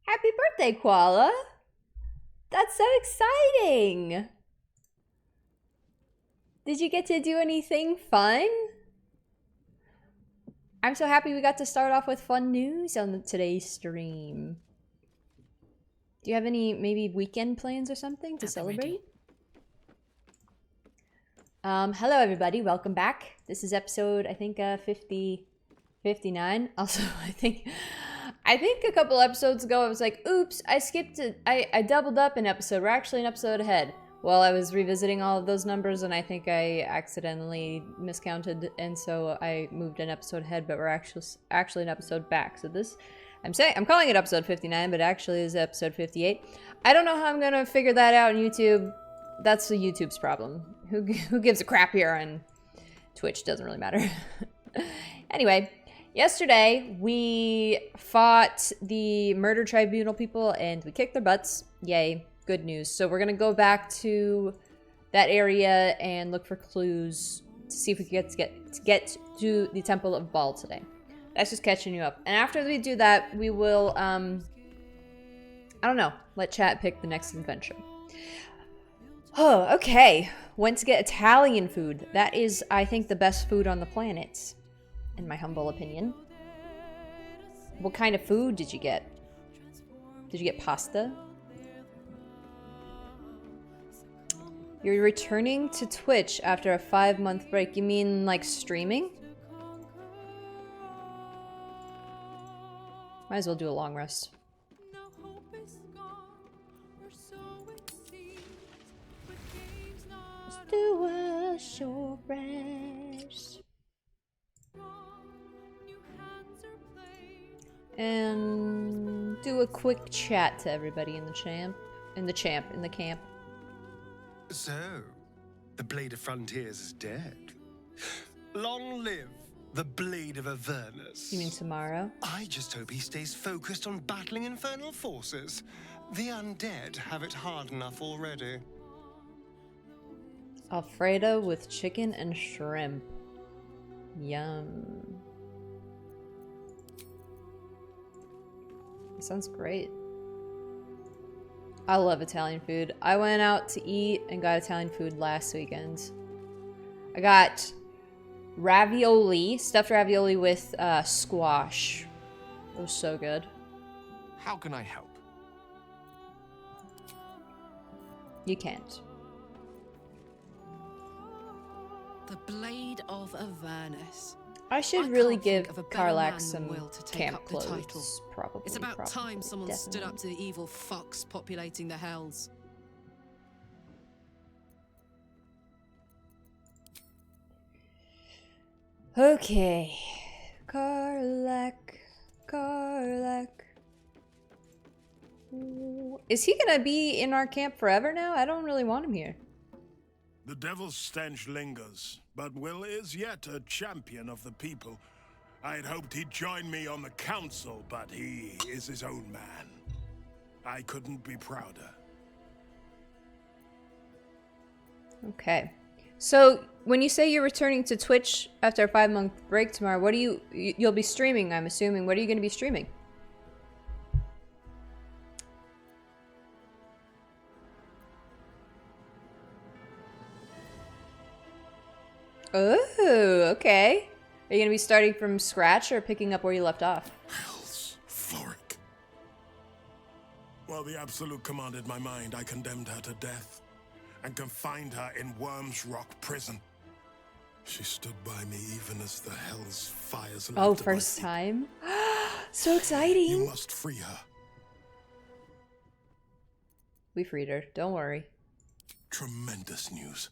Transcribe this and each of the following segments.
Happy birthday, Koala! That's so exciting! Did you get to do anything fun? I'm so happy we got to start off with fun news on today's stream. Do you have any maybe weekend plans or something to celebrate? Hello everybody, welcome back. This is episode, I think, 59. Also, I think a couple episodes ago I was like, oops, I skipped it. I doubled up an episode. We're actually an episode ahead. Well, I was revisiting all of those numbers and I think I accidentally miscounted, and so I moved an episode ahead, but we're actually an episode back. So this, I'm calling it episode 59, but actually is episode 58. I don't know how I'm gonna figure that out on YouTube. That's the YouTube's problem. Who gives a crap here on Twitch? Doesn't really matter. Anyway, yesterday we fought the murder tribunal people and we kicked their butts. Yay. Good news. So we're gonna go back to that area and look for clues to see if we can get to the Temple of Bhaal today. That's just catching you up. And after we do that, we will I don't know, let chat pick the next adventure. Oh, okay. Went to get Italian food. That is, I think, the best food on the planet, in my humble opinion. What kind of food did you get? Did you get pasta? You're returning to Twitch after a 5-month break. You mean like streaming? Might as well do a long rest. Let's do a short rest. And do a quick chat to everybody in the camp. So, the Blade of Frontiers is dead. Long live the Blade of Avernus. You mean tomorrow? I just hope he stays focused on battling infernal forces. The undead have it hard enough already. Alfredo with chicken and shrimp. Yum. That sounds great. I love Italian food. I went out to eat and got Italian food last weekend. I got ravioli, stuffed ravioli with squash. It was so good. How can I help? You can't. The Blade of Avernus. I should really give Karlak some camp clothes. Probably. It's about time someone stood up to the evil fox populating the hells. Okay. Karlak. Is he gonna be in our camp forever now? I don't really want him here. The devil's stench lingers, but Will is yet a champion of the people. I had hoped he'd join me on the council, but he is his own man. I couldn't be prouder. Okay. So, when you say you're returning to Twitch after a 5-month break tomorrow, what do you'll be streaming, I'm assuming. What are you going to be streaming? Oh, okay. Are you going to be starting from scratch or picking up where you left off? Hell's Floric. While the Absolute commanded my mind, I condemned her to death and confined her in Worm's Rock prison. She stood by me even as the Hell's fires leapt. Oh, first time? So exciting! You must free her. We freed her, don't worry. Tremendous news.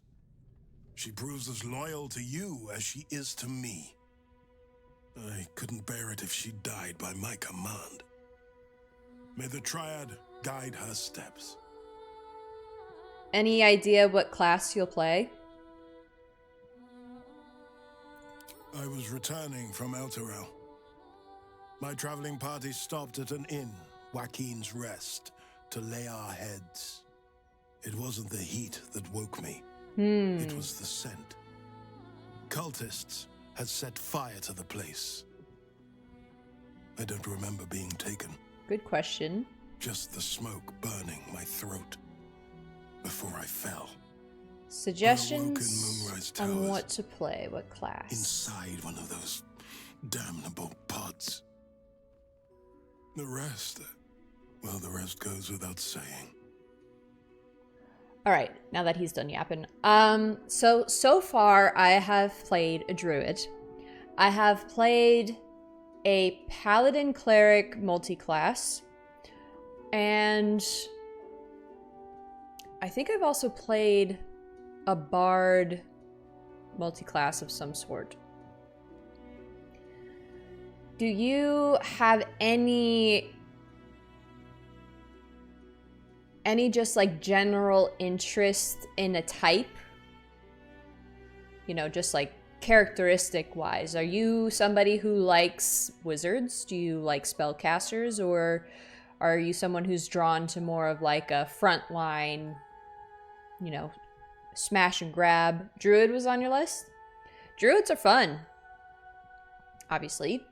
She proves as loyal to you as she is to me. I couldn't bear it if she died by my command. May the Triad guide her steps. Any idea what class you'll play? I was returning from Elturel. My traveling party stopped at an inn, Joaquin's Rest, to lay our heads. It wasn't the heat that woke me. It was the scent. Cultists had set fire to the place. I don't remember being taken. Good question. just the smoke burning my throat before I fell. Suggestions moonrise on towers. what to play, what class. Inside one of those damnable pods. The rest, well, the rest goes without saying. All right, now that he's done yapping. So far I have played a druid. I have played a paladin cleric multi-class. And I think I've also played a bard multi-class of some sort. Do you have any just like general interest in a type? You know, just like characteristic wise. Are you somebody who likes wizards? Do you like spellcasters? Or are you someone who's drawn to more of like a frontline, you know, smash and grab? Druid was on your list? Druids are fun. Obviously.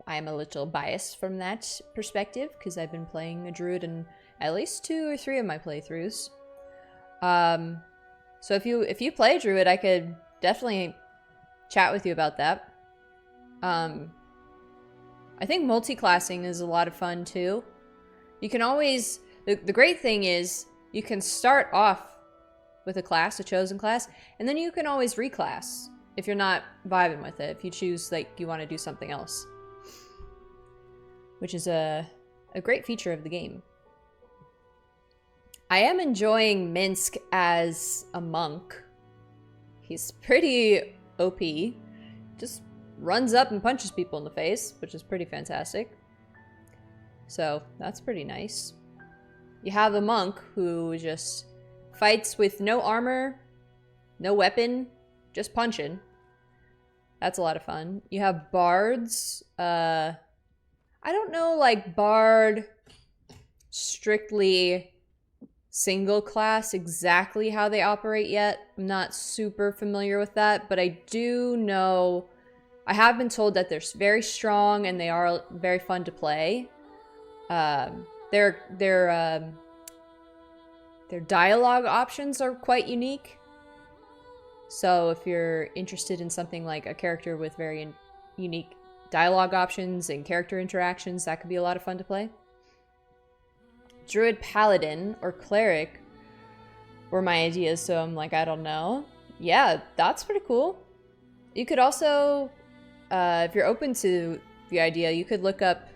I am a little biased from that perspective because I've been playing a druid in at least 2 or 3 of my playthroughs. So if you play druid, I could definitely chat with you about that. I think multi-classing is a lot of fun too. You can always, the great thing is you can start off with a class, a chosen class, and then you can always reclass if you're not vibing with it, if you choose like you want to do something else. Which is a great feature of the game. I am enjoying Minsk as a monk. He's pretty OP. Just runs up and punches people in the face, which is pretty fantastic. So that's pretty nice. You have a monk who just fights with no armor, no weapon, just punching. That's a lot of fun. You have bards. I don't know, like, bard strictly single class exactly how they operate yet. I'm not super familiar with that, but I do know, I have been told that they're very strong and they are very fun to play. Their dialogue options are quite unique. So if you're interested in something like a character with very unique dialogue options and character interactions, that could be a lot of fun to play. Druid Paladin or Cleric were my ideas, so I'm like, I don't know. Yeah, that's pretty cool. You could also, if you're open to the idea, you could look up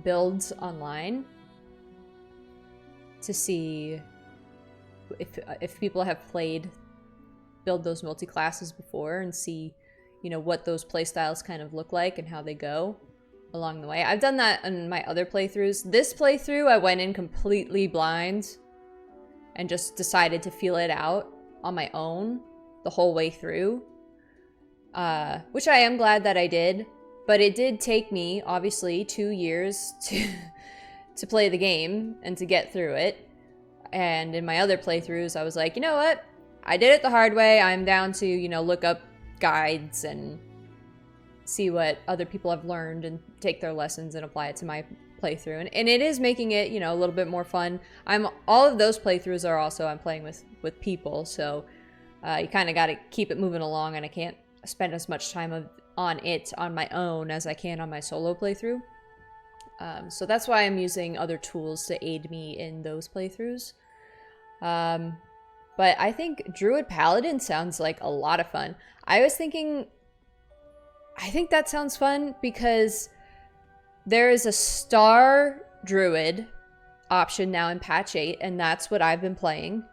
builds online to see if people have build those multi-classes before and see, you know, what those playstyles kind of look like and how they go along the way. I've done that in my other playthroughs. This playthrough, I went in completely blind and just decided to feel it out on my own the whole way through, which I am glad that I did, but it did take me, obviously, 2 years to play the game and to get through it. And in my other playthroughs, I was like, you know what? I did it the hard way. I'm down to, you know, look up guides and see what other people have learned and take their lessons and apply it to my playthrough. And it is making it, you know, a little bit more fun. All of those playthroughs are also, I'm playing with people, so you kind of got to keep it moving along, and I can't spend as much time on it on my own as I can on my solo playthrough. So that's why I'm using other tools to aid me in those playthroughs. But I think Druid Paladin sounds like a lot of fun. I think that sounds fun because there is a Star Druid option now in patch 8, and that's what I've been playing.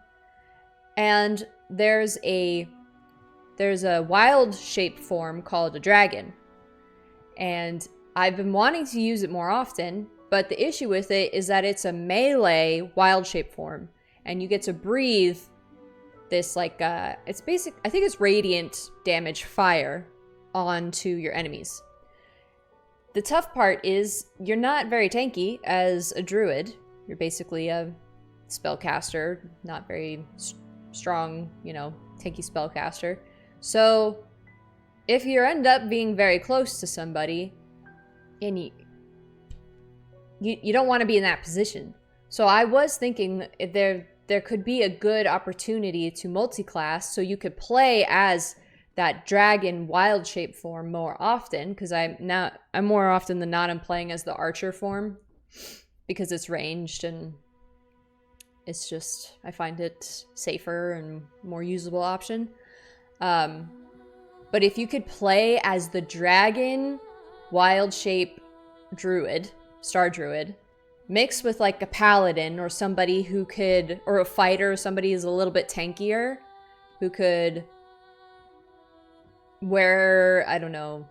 And there's a wild shape form called a dragon. And I've been wanting to use it more often, but the issue with it is that it's a melee wild shape form, and you get to breathe this, like, it's basic, I think it's radiant damage fire onto your enemies. The tough part is you're not very tanky as a druid. You're basically a spellcaster, not very strong, you know, tanky spellcaster. So if you end up being very close to somebody, and you don't want to be in that position. So I was thinking if there could be a good opportunity to multi-class, so you could play as that dragon wild shape form more often, because I'm more often than not I'm playing as the archer form because it's ranged and it's just, I find it safer and more usable option. But if you could play as the dragon wild shape druid, star druid, mixed with like a paladin or somebody who could, or a fighter, somebody who's a little bit tankier, who could wear, I don't know,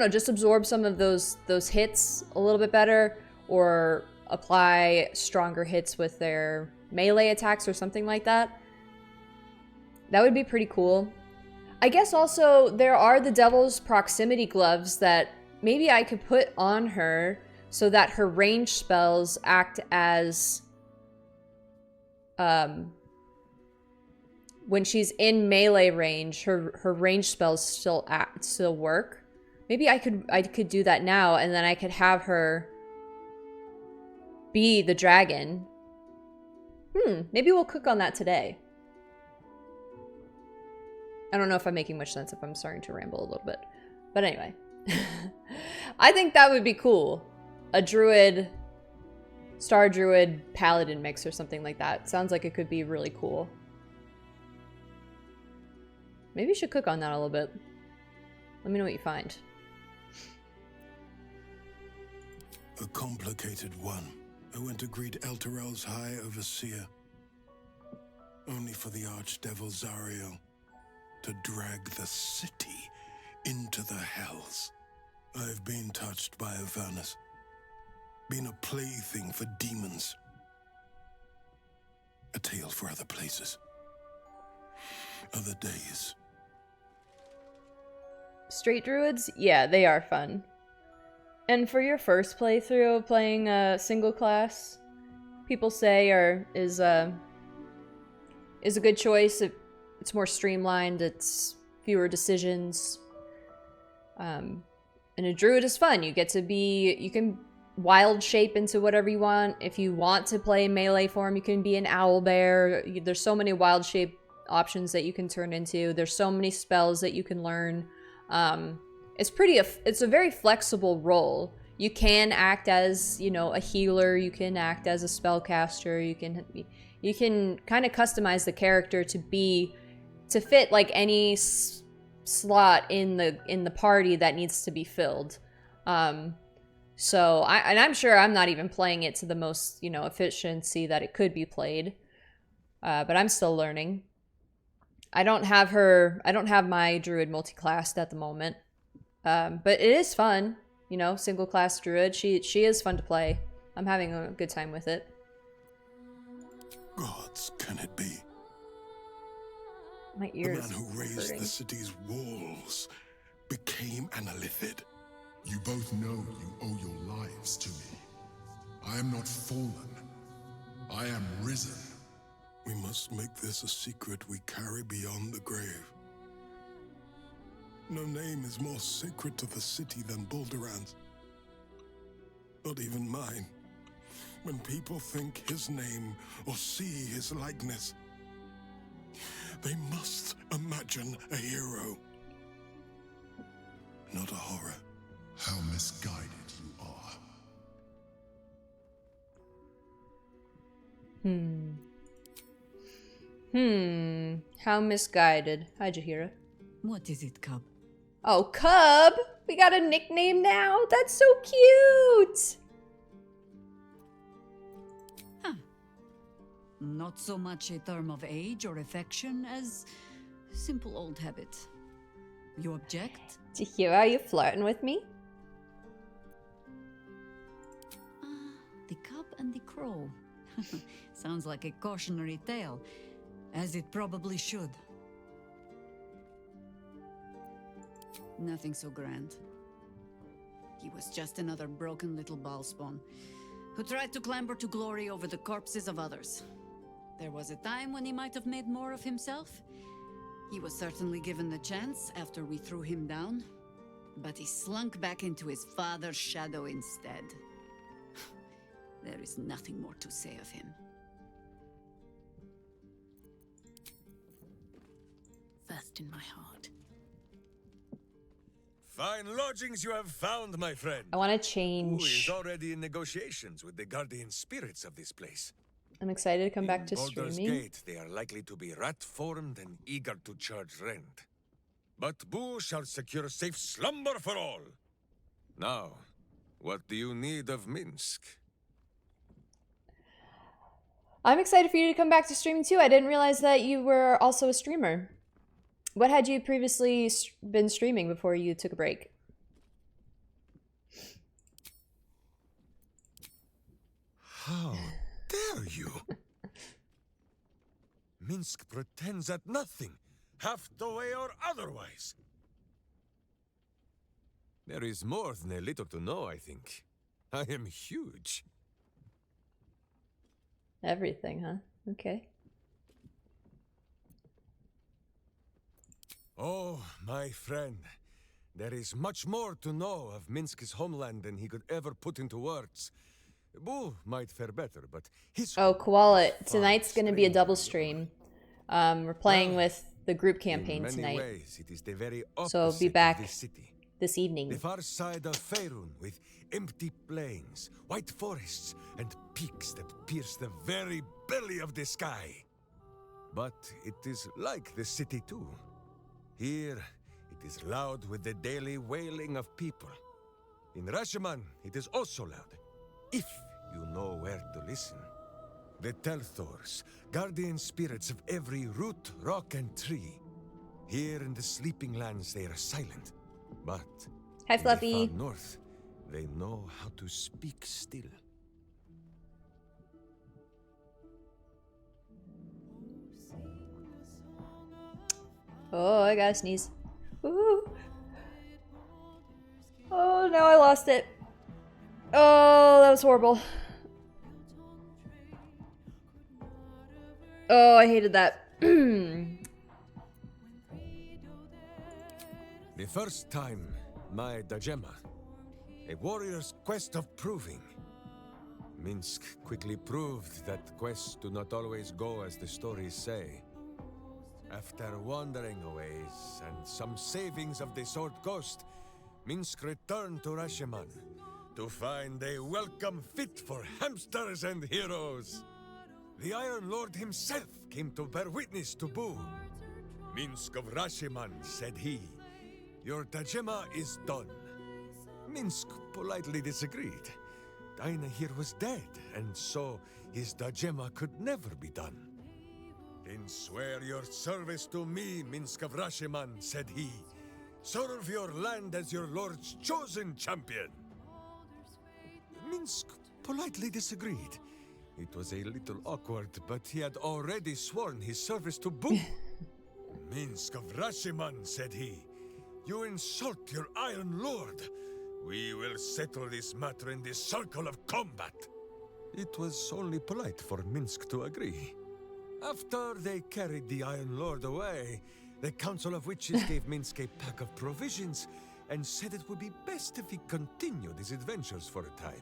just absorb some of those hits a little bit better, or apply stronger hits with their melee attacks or something like that. That would be pretty cool. I guess also there are the Devil's Proximity Gloves that maybe I could put on her so that her ranged spells act as when she's in melee range, her ranged spells still work. Maybe I could do that now, and then I could have her be the dragon. Maybe we'll cook on that today. I don't know if I'm making much sense, if I'm starting to ramble a little bit. But anyway. I think that would be cool. A druid, star druid, paladin mix or something like that. Sounds like it could be really cool. Maybe you should cook on that a little bit. Let me know what you find. A complicated one. I went to greet Elturel's High Overseer, only for the Archdevil Zariel to drag the city into the hells. I've been touched by Avernus, been a plaything for demons, a tale for other places, other days. Straight druids? Yeah, they are fun. And for your first playthrough, playing a single class, people say is a good choice. It's more streamlined, it's fewer decisions. And a druid is fun. You can wild shape into whatever you want. If you want to play melee form, you can be an owlbear. There's so many wild shape options that you can turn into. There's so many spells that you can learn. It's a very flexible role. You can act as, a healer. You can act as a spellcaster. You can kind of customize the character to fit like any slot in the party that needs to be filled. So I'm sure I'm not even playing it to the most, efficiency that it could be played. But I'm still learning. I don't have my druid multi-classed at the moment. But it is fun, single class druid. She is fun to play. I'm having a good time with it. Gods, can it be? My ears. The man who raised the city's walls became an Alithid. You both know you owe your lives to me. I am not fallen. I am risen. We must make this a secret we carry beyond the grave. No name is more sacred to the city than Balduran's. Not even mine. When people think his name or see his likeness, they must imagine a hero, not a horror. How misguided you are. How misguided. How'd you hear it? What is it, Cub? Oh, Cub! We got a nickname now? That's so cute! Not so much a term of age or affection as simple old habit. You object? Did you hear how you flirting with me? The cub and the crow. Sounds like a cautionary tale, as it probably should. Nothing so grand. He was just another broken little Bhaal spawn, who tried to clamber to glory over the corpses of others. There was a time when he might have made more of himself. He was certainly given the chance after we threw him down. but he slunk back into his father's shadow instead. There is nothing more to say of him. First in my heart. Fine lodgings you have found, my friend. I want to Who change. is already in negotiations with the guardian spirits of this place. I'm excited to come back to In Baldur's streaming. Gate, they are likely to be rat-formed and eager to charge rent. But Boo shall secure safe slumber for all. Now, what do you need of Minsk? I'm excited for you to come back to streaming too. I didn't realize that you were also a streamer. What had you previously been streaming before you took a break? How dare you? Minsk pretends at nothing, half the way or otherwise. There is more than a little to know, I think. I am huge. Everything, huh? Okay. Oh, my friend. There is much more to know of Minsk's homeland than he could ever put into words. Boo might fare better, but his... Oh, Koala, tonight's far going to be a double stranger. stream. We're playing Well, with the group campaign In many tonight. ways, it is the very opposite So I'll be of back this city. this evening. The far side of Faerun, with empty plains, white forests, and peaks that pierce the very belly of the sky. But it is like the city too. Here, it is loud with the daily wailing of people. In Rasheman, it is also loud, if you know where to listen. The Telthors, guardian spirits of every root, rock, and tree. Here in the sleeping lands, they are silent. But Hi, in the Fluffy. far north, they know how to speak still. Oh, I gotta sneeze. Ooh. Oh, now I lost it. Oh, that was horrible. Oh, I hated that. The first time, my Dajema, a warrior's quest of proving. Minsk quickly proved that quests do not always go as the stories say. After wandering a ways and some savings of the Sword Ghost, Minsk returned to Rasheman to find a welcome fit for hamsters and heroes. The Iron Lord himself came to bear witness to Boo. Minsk of Rasheman, said he, your Dajema is done. Minsk politely disagreed. Dinah here was dead, and so his Dajema could never be done. Then swear your service to me, Minsk of Rasheman, said he. Serve your land as your lord's chosen champion. Minsk politely disagreed. It was a little awkward, but he had already sworn his service to Boo. Minsk of Rasheman, said he. You insult your Iron Lord. We will settle this matter in the circle of combat. It was only polite for Minsk to agree. After they carried the Iron Lord away, the Council of Witches gave Minsk a pack of provisions and said it would be best if he continued his adventures for a time.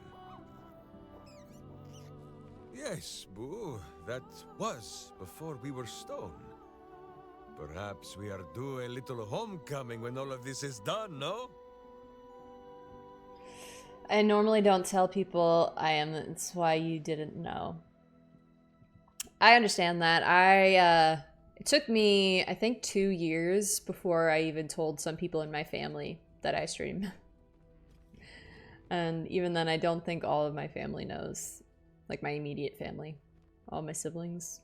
Yes, Boo, that was before we were stone. Perhaps we are due a little homecoming when all of this is done, no? I normally don't tell people I am. That's why you didn't know. I understand that. It took me, I think, 2 years before I even told some people in my family that I stream. And even then, I don't think all of my family knows. Like my immediate family. All my siblings.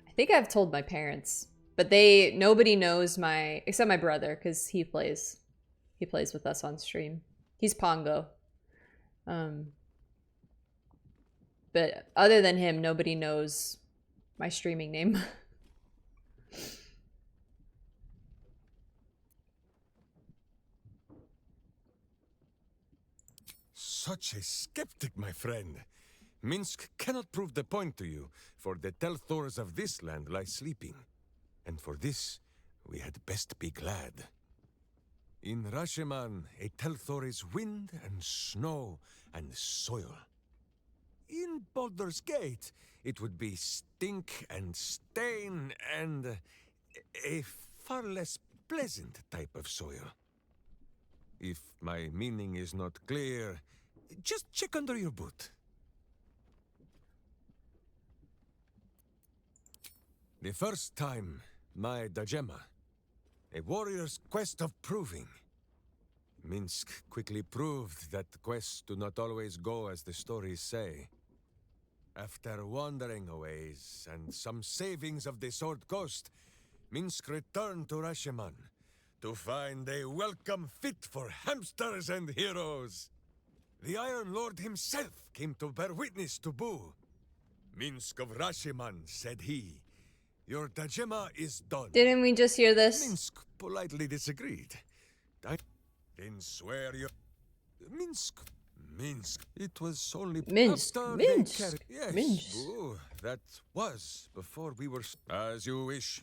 I think I've told my parents. But nobody knows except my brother, because he plays with us on stream. He's Pongo. But other than him, nobody knows my streaming name. Such a skeptic, my friend. Minsk cannot prove the point to you, for the Telthors of this land lie sleeping. And for this, we had best be glad. In Rasheman, a Telthor is wind and snow and soil. In Baldur's Gate, it would be stink and stain and a far less pleasant type of soil. If my meaning is not clear, just check under your boot. The first time, my Dajema, a warrior's quest of proving. Minsk quickly proved that quests do not always go as the stories say. After wandering a ways and some savings of the Sword Coast, Minsk returned to Rasheman to find a welcome fit for hamsters and heroes. The Iron Lord himself came to bear witness to Boo. Minsk of Rasheman, said he, your Dajema is done. Didn't we just hear this? Minsk politely disagreed. Then swear you... Minsk. It was only Minsk. after Minsk. they carried... Yes, Minsk. Boo. That was before we were... As you wish.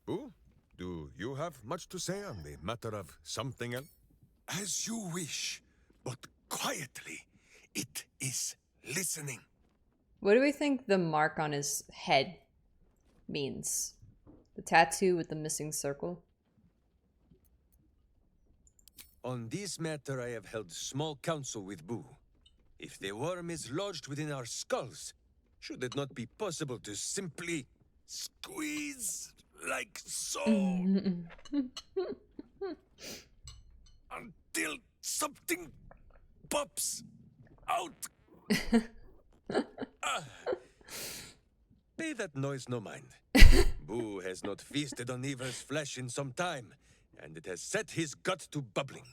Boo, do you have much to say on the matter of something else? As you wish, but quietly. It is listening. What do we think the mark on his head means? The tattoo with the missing circle? On this matter, I have held small counsel with Boo. If the worm is lodged within our skulls, should it not be possible to simply squeeze like so until something pops out? Pay that noise no mind. Boo has not feasted on Eva's flesh in some time, and it has set his gut to bubbling.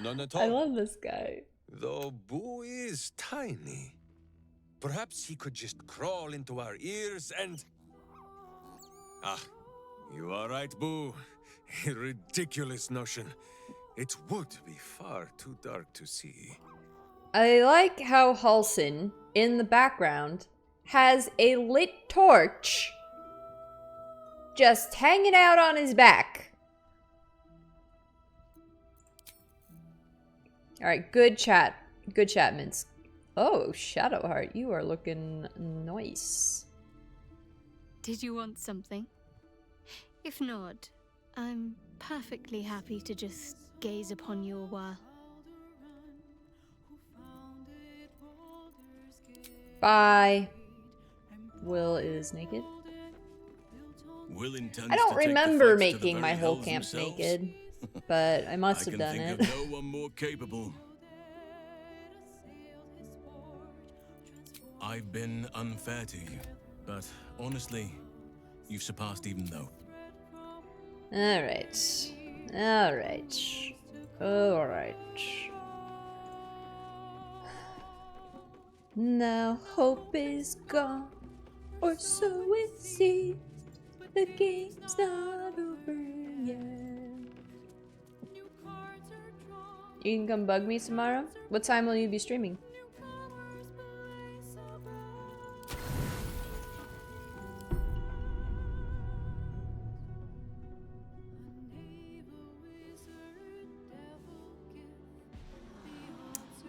None at all. I love this guy. Though Boo is tiny. Perhaps he could just crawl into our ears and... Ah, you are right, Boo. A ridiculous notion. It would be far too dark to see. I like how Halsin, in the background, has a lit torch just hanging out on his back. Alright, good chat. Good chat, Minsk. Oh, Shadowheart, you are looking nice. Did you want something? If not, I'm perfectly happy to just gaze upon you a while. Bye. Will is naked. Will intends I don't to take the remember fights to the making very my whole hells camp themselves. naked, but I must have done I it. can think of no one more capable. I've been unfair to you, but honestly, you've surpassed even though. Alright. Alright. Alright. Now hope is gone, or so it seems. The game's not over yet. You can come bug me tomorrow? What time will you be streaming?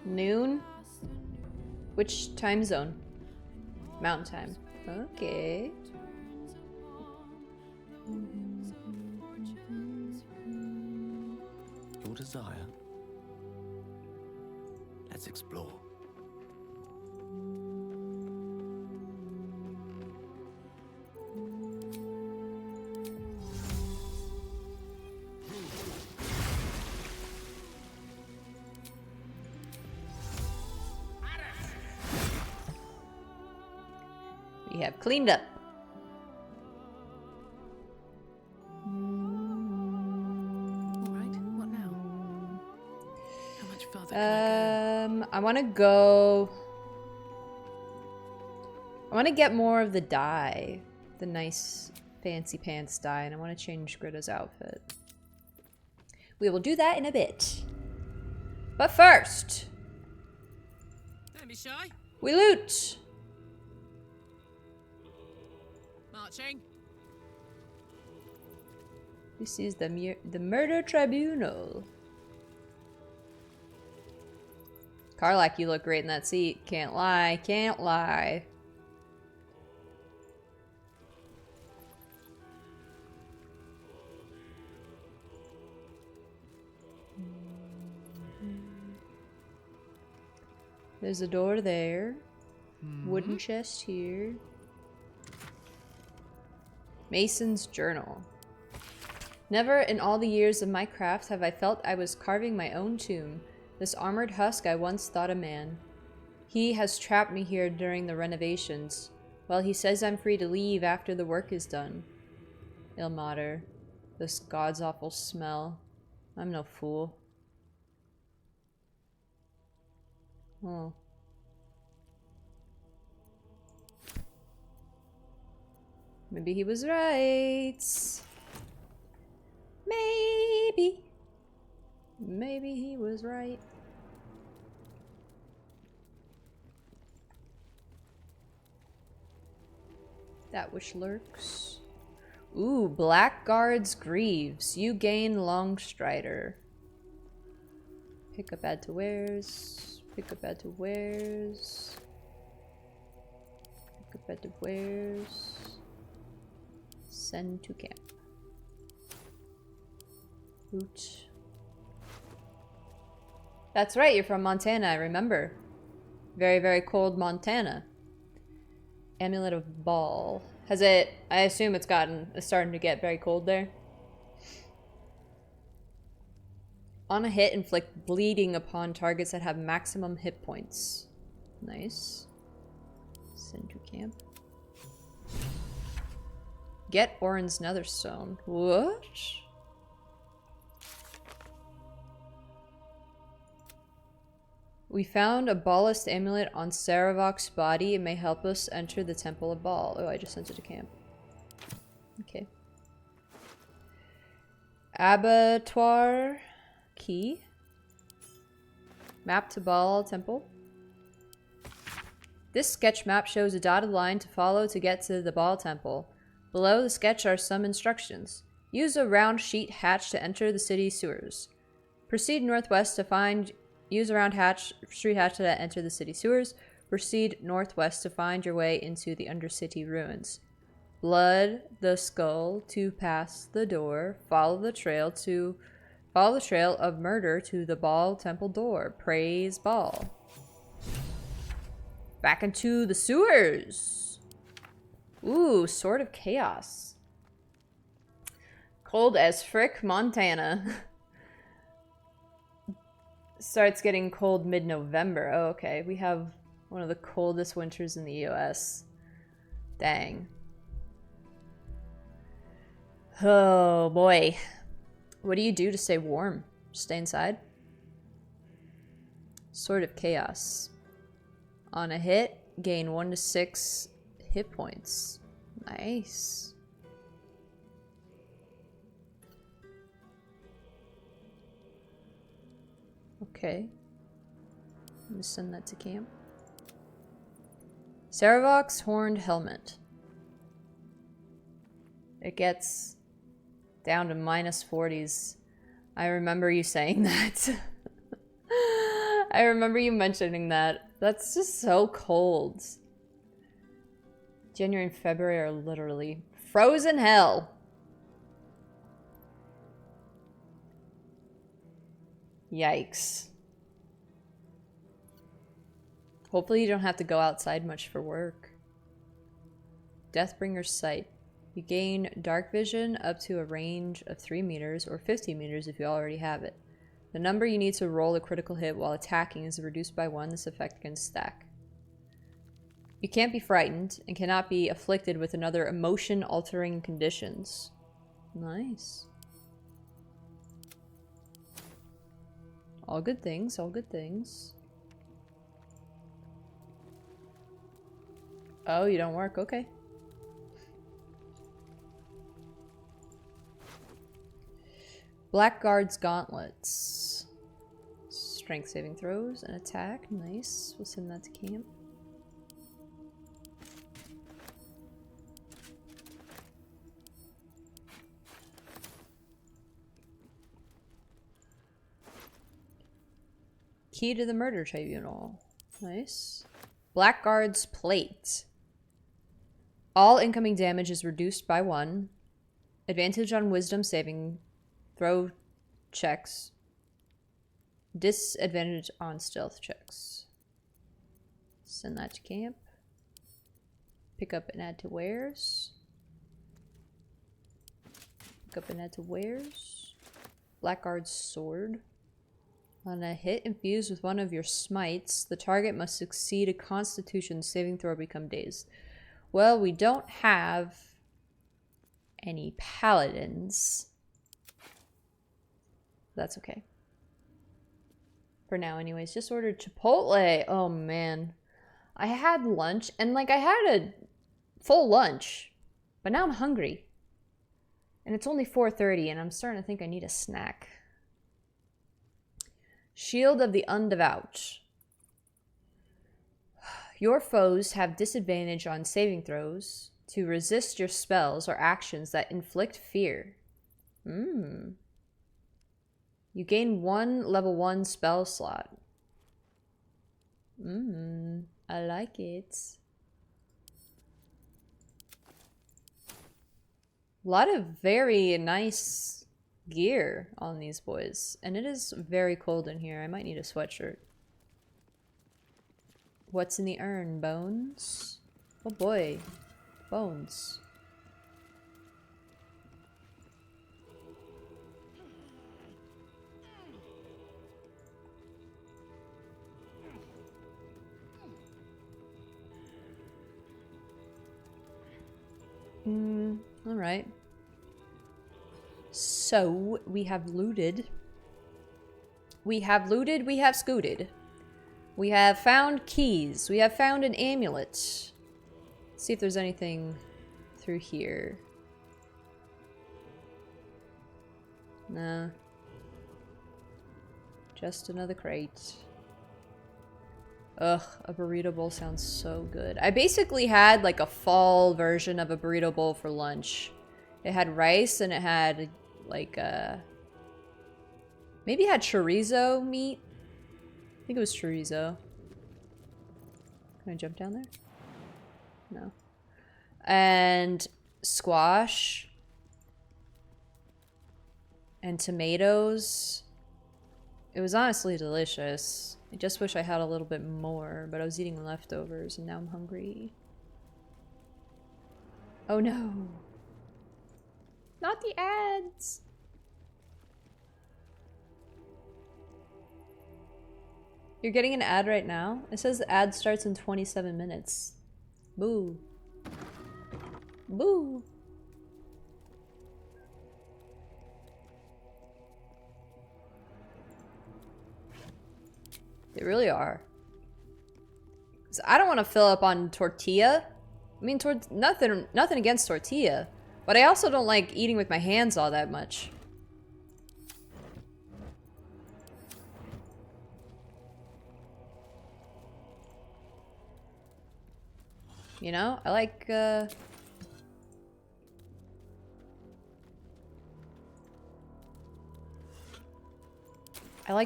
Noon? Which time zone? Mountain time. Okay. Your desire. Let's explore. We have cleaned up. Alright, what now? How much further can I want to go. I want to get more of the dye, the nice fancy pants dye, and I want to change Greta's outfit. We will do that in a bit. But first, Don't be shy. we loot. Marching. This is the murder tribunal. Karlak, you look great in that seat. Can't lie, can't lie. There's a door there. Wooden chest here. Mason's journal. Never in all the years of my craft have I felt I was carving my own tomb. This armored husk I once thought a man. He has trapped me here during the renovations. Well, he says I'm free to leave after the work is done. Ilmater. This god's awful smell. I'm no fool. Oh. Maybe he was right. Maybe. Maybe he was right. That which lurks. Ooh, Blackguard's Greaves. You gain Longstrider. Pick up, add to wares. Pick up, add to wares. Pick up, add to wares. Send to camp. Root. That's right, you're from Montana, I remember. Very, very cold Montana. Amulet of Bhaal. Has it... I assume it's starting to get very cold there. On a hit, inflict bleeding upon targets that have maximum hit points. Nice. Send to camp. Get Orin's Netherstone. What? We found a Bhaalist amulet on Saravok's body. It may help us enter the Temple of Bhaal. Oh, I just sent it to camp. Okay. Abattoir key. Map to Bhaal Temple. This sketch map shows a dotted line to follow to get to the Bhaal Temple. Below the sketch are some instructions. Use a round sheet hatch to enter the city sewers. Proceed northwest to find... Use a round street hatch to enter the city sewers. Proceed northwest to find your way into the Undercity ruins. Blood the skull to pass the door. Follow the trail of murder to the Bhaal Temple door. Praise Bhaal. Back into the sewers. Ooh, Sword of Chaos. Cold as frick, Montana. Starts getting cold mid-November. Oh, okay. We have one of the coldest winters in the US. Dang. Oh, boy. What do you do to stay warm? Stay inside? Sword of Chaos. On a hit, gain 1 to 6 hit points. Nice. Okay. I'm gonna send that to camp. Saravok's Horned Helmet. It gets down to minus 40s. I remember you saying that. I remember you mentioning that. That's just so cold. January and February are literally frozen hell. Yikes. Hopefully you don't have to go outside much for work. Deathbringer's Sight. You gain dark vision up to a range of 3 meters or 50 meters if you already have it. The number you need to roll a critical hit while attacking is reduced by 1. This effect can stack. You can't be frightened and cannot be afflicted with another emotion-altering conditions. Nice. All good things, all good things. Oh, you don't work? Okay. Blackguard's Gauntlets. Strength saving throws and attack. Nice. We'll send that to camp. Key to the murder tribunal. Nice. Blackguard's plate. All incoming damage is reduced by 1. Advantage on wisdom saving throw checks. Disadvantage on stealth checks. Send that to camp. Pick up and add to wares. Pick up and add to wares. Blackguard's sword. On a hit infused with one of your smites, the target must succeed a constitution saving throw or become dazed. Well, we don't have any paladins. That's okay. For now anyways. Just ordered Chipotle. Oh man. I had lunch and like I had a full lunch. But now I'm hungry. And it's only 4:30 and I'm starting to think I need a snack. Shield of the Undevout. Your foes have disadvantage on saving throws to resist your spells or actions that inflict fear. You gain 1 level 1 spell slot. I like it. A lot of very nice gear on these boys. And it is very cold in here. I might need a sweatshirt. What's in the urn? Bones? Oh boy. Bones. Alright. So, we have looted. We have looted, we have scooted. We have found keys. We have found an amulet. Let's see if there's anything through here. Nah. Just another crate. Ugh, a burrito bowl sounds so good. I basically had like a fall version of a burrito bowl for lunch. It had rice and it had like maybe it had chorizo meat. I think it was chorizo. Can I jump down there? No. And squash. And tomatoes. It was honestly delicious. I just wish I had a little bit more, but I was eating leftovers and now I'm hungry. Oh no. Not the ads. You're getting an ad right now? It says the ad starts in 27 minutes. Boo. Boo. They really are. So I don't want to fill up on tortilla. I mean, nothing against tortilla, but I also don't like eating with my hands all that much. You know, I like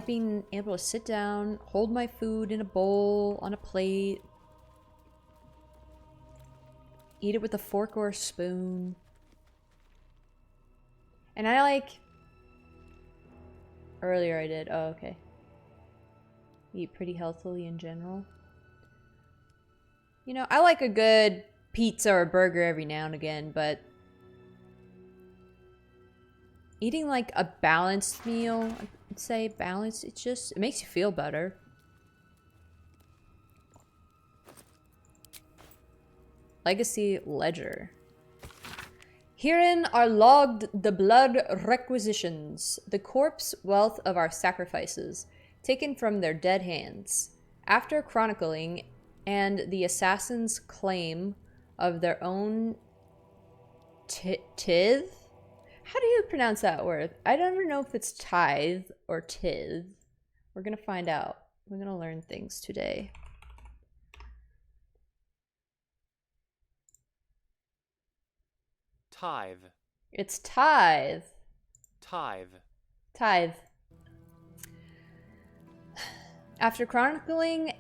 being able to sit down, hold my food in a bowl, on a plate, eat it with a fork or a spoon. And I like... Earlier I did. Oh, okay. Eat pretty healthily in general. You know, I like a good pizza or burger every now and again, but... eating like a balanced meal, I'd say balanced, it makes you feel better. Legacy Ledger. Herein are logged the blood requisitions, the corpse wealth of our sacrifices, taken from their dead hands. After chronicling and the assassin's claim of their own tithe? How do you pronounce that word? I don't even know if it's tithe or tithe. We're gonna find out. We're gonna learn things today. Tithe. It's tithe. Tithe. Tithe. After chronicling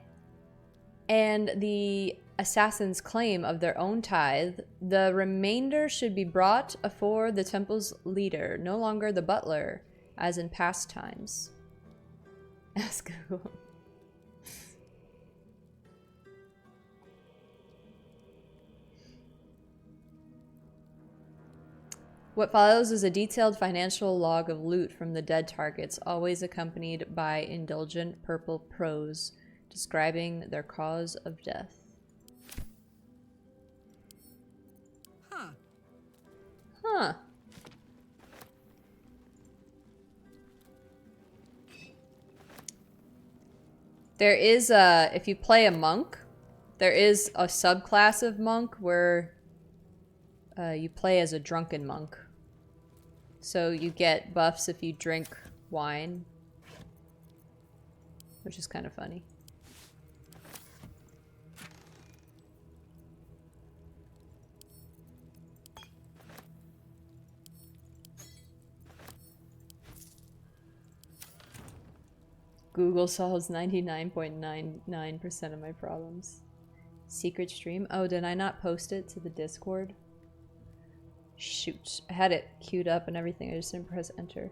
and the assassins' claim of their own tithe, the remainder should be brought afore the temple's leader, no longer the butler, as in past times. Ask Google. What follows is a detailed financial log of loot from the dead targets, always accompanied by indulgent purple prose describing their cause of death. Huh. Huh. There is a, if you play a monk, there is a subclass of monk where you play as a drunken monk. So you get buffs if you drink wine, which is kind of funny. Google solves 99.99% of my problems. Secret stream? Oh, did I not post it to the Discord? Shoot. I had it queued up and everything. I just didn't press enter.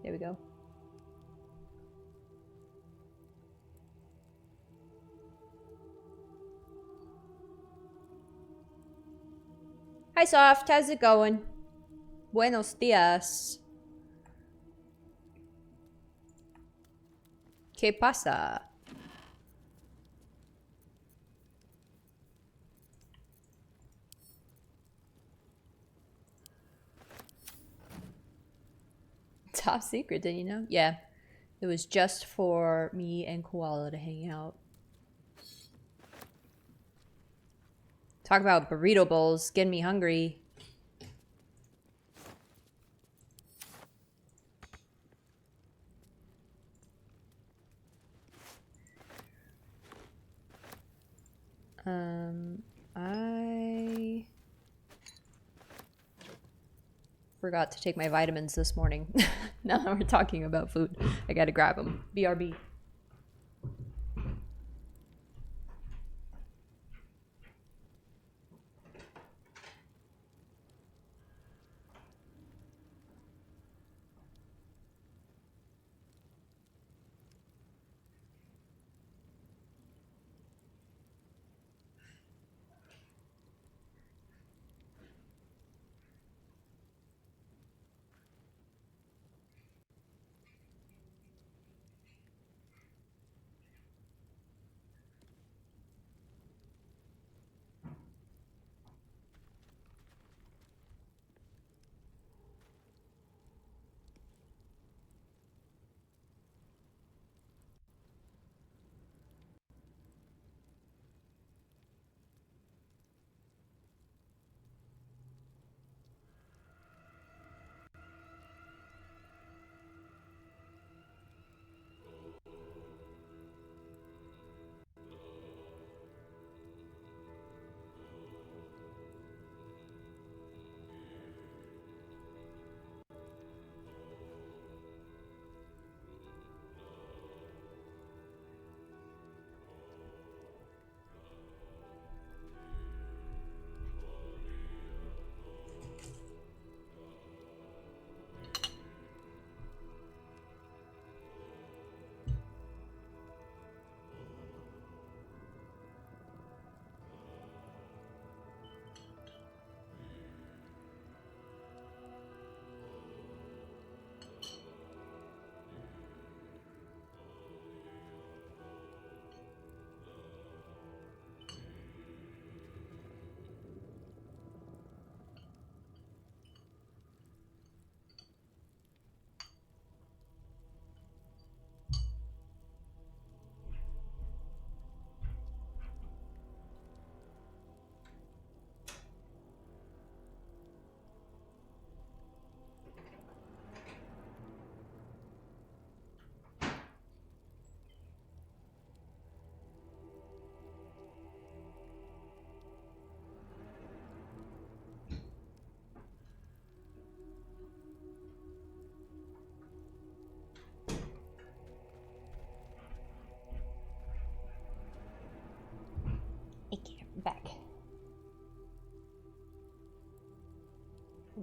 There we go. Hi, Soft. How's it going? Buenos dias. ¿Qué pasa? Top secret, didn't you know? Yeah. It was just for me and Koala to hang out. Talk about burrito bowls, getting me hungry. I forgot to take my vitamins this morning. Now that we're talking about food, I gotta grab them. BRB.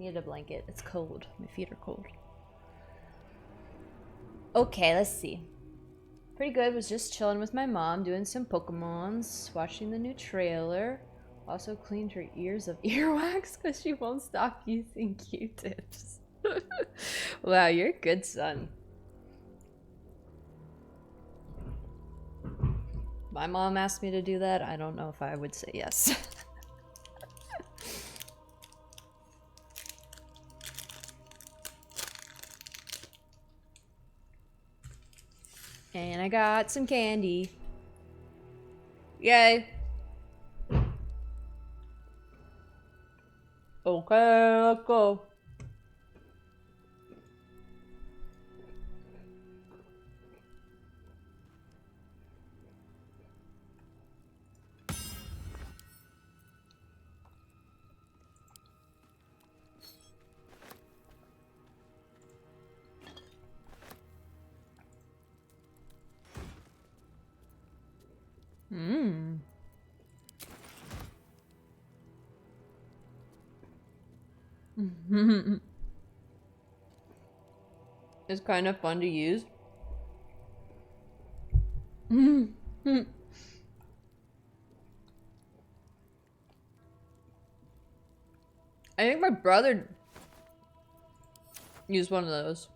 Need a blanket. It's cold. My feet are cold. Okay, let's see. Pretty good. Was just chilling with my mom, doing some Pokemons, watching the new trailer. Also cleaned her ears of earwax because she won't stop using Q-tips. Wow, you're a good son. My mom asked me to do that. I don't know if I would say yes. And I got some candy. Yay. Okay, let's go. Mmm. It's kind of fun to use. I think my brother used one of those.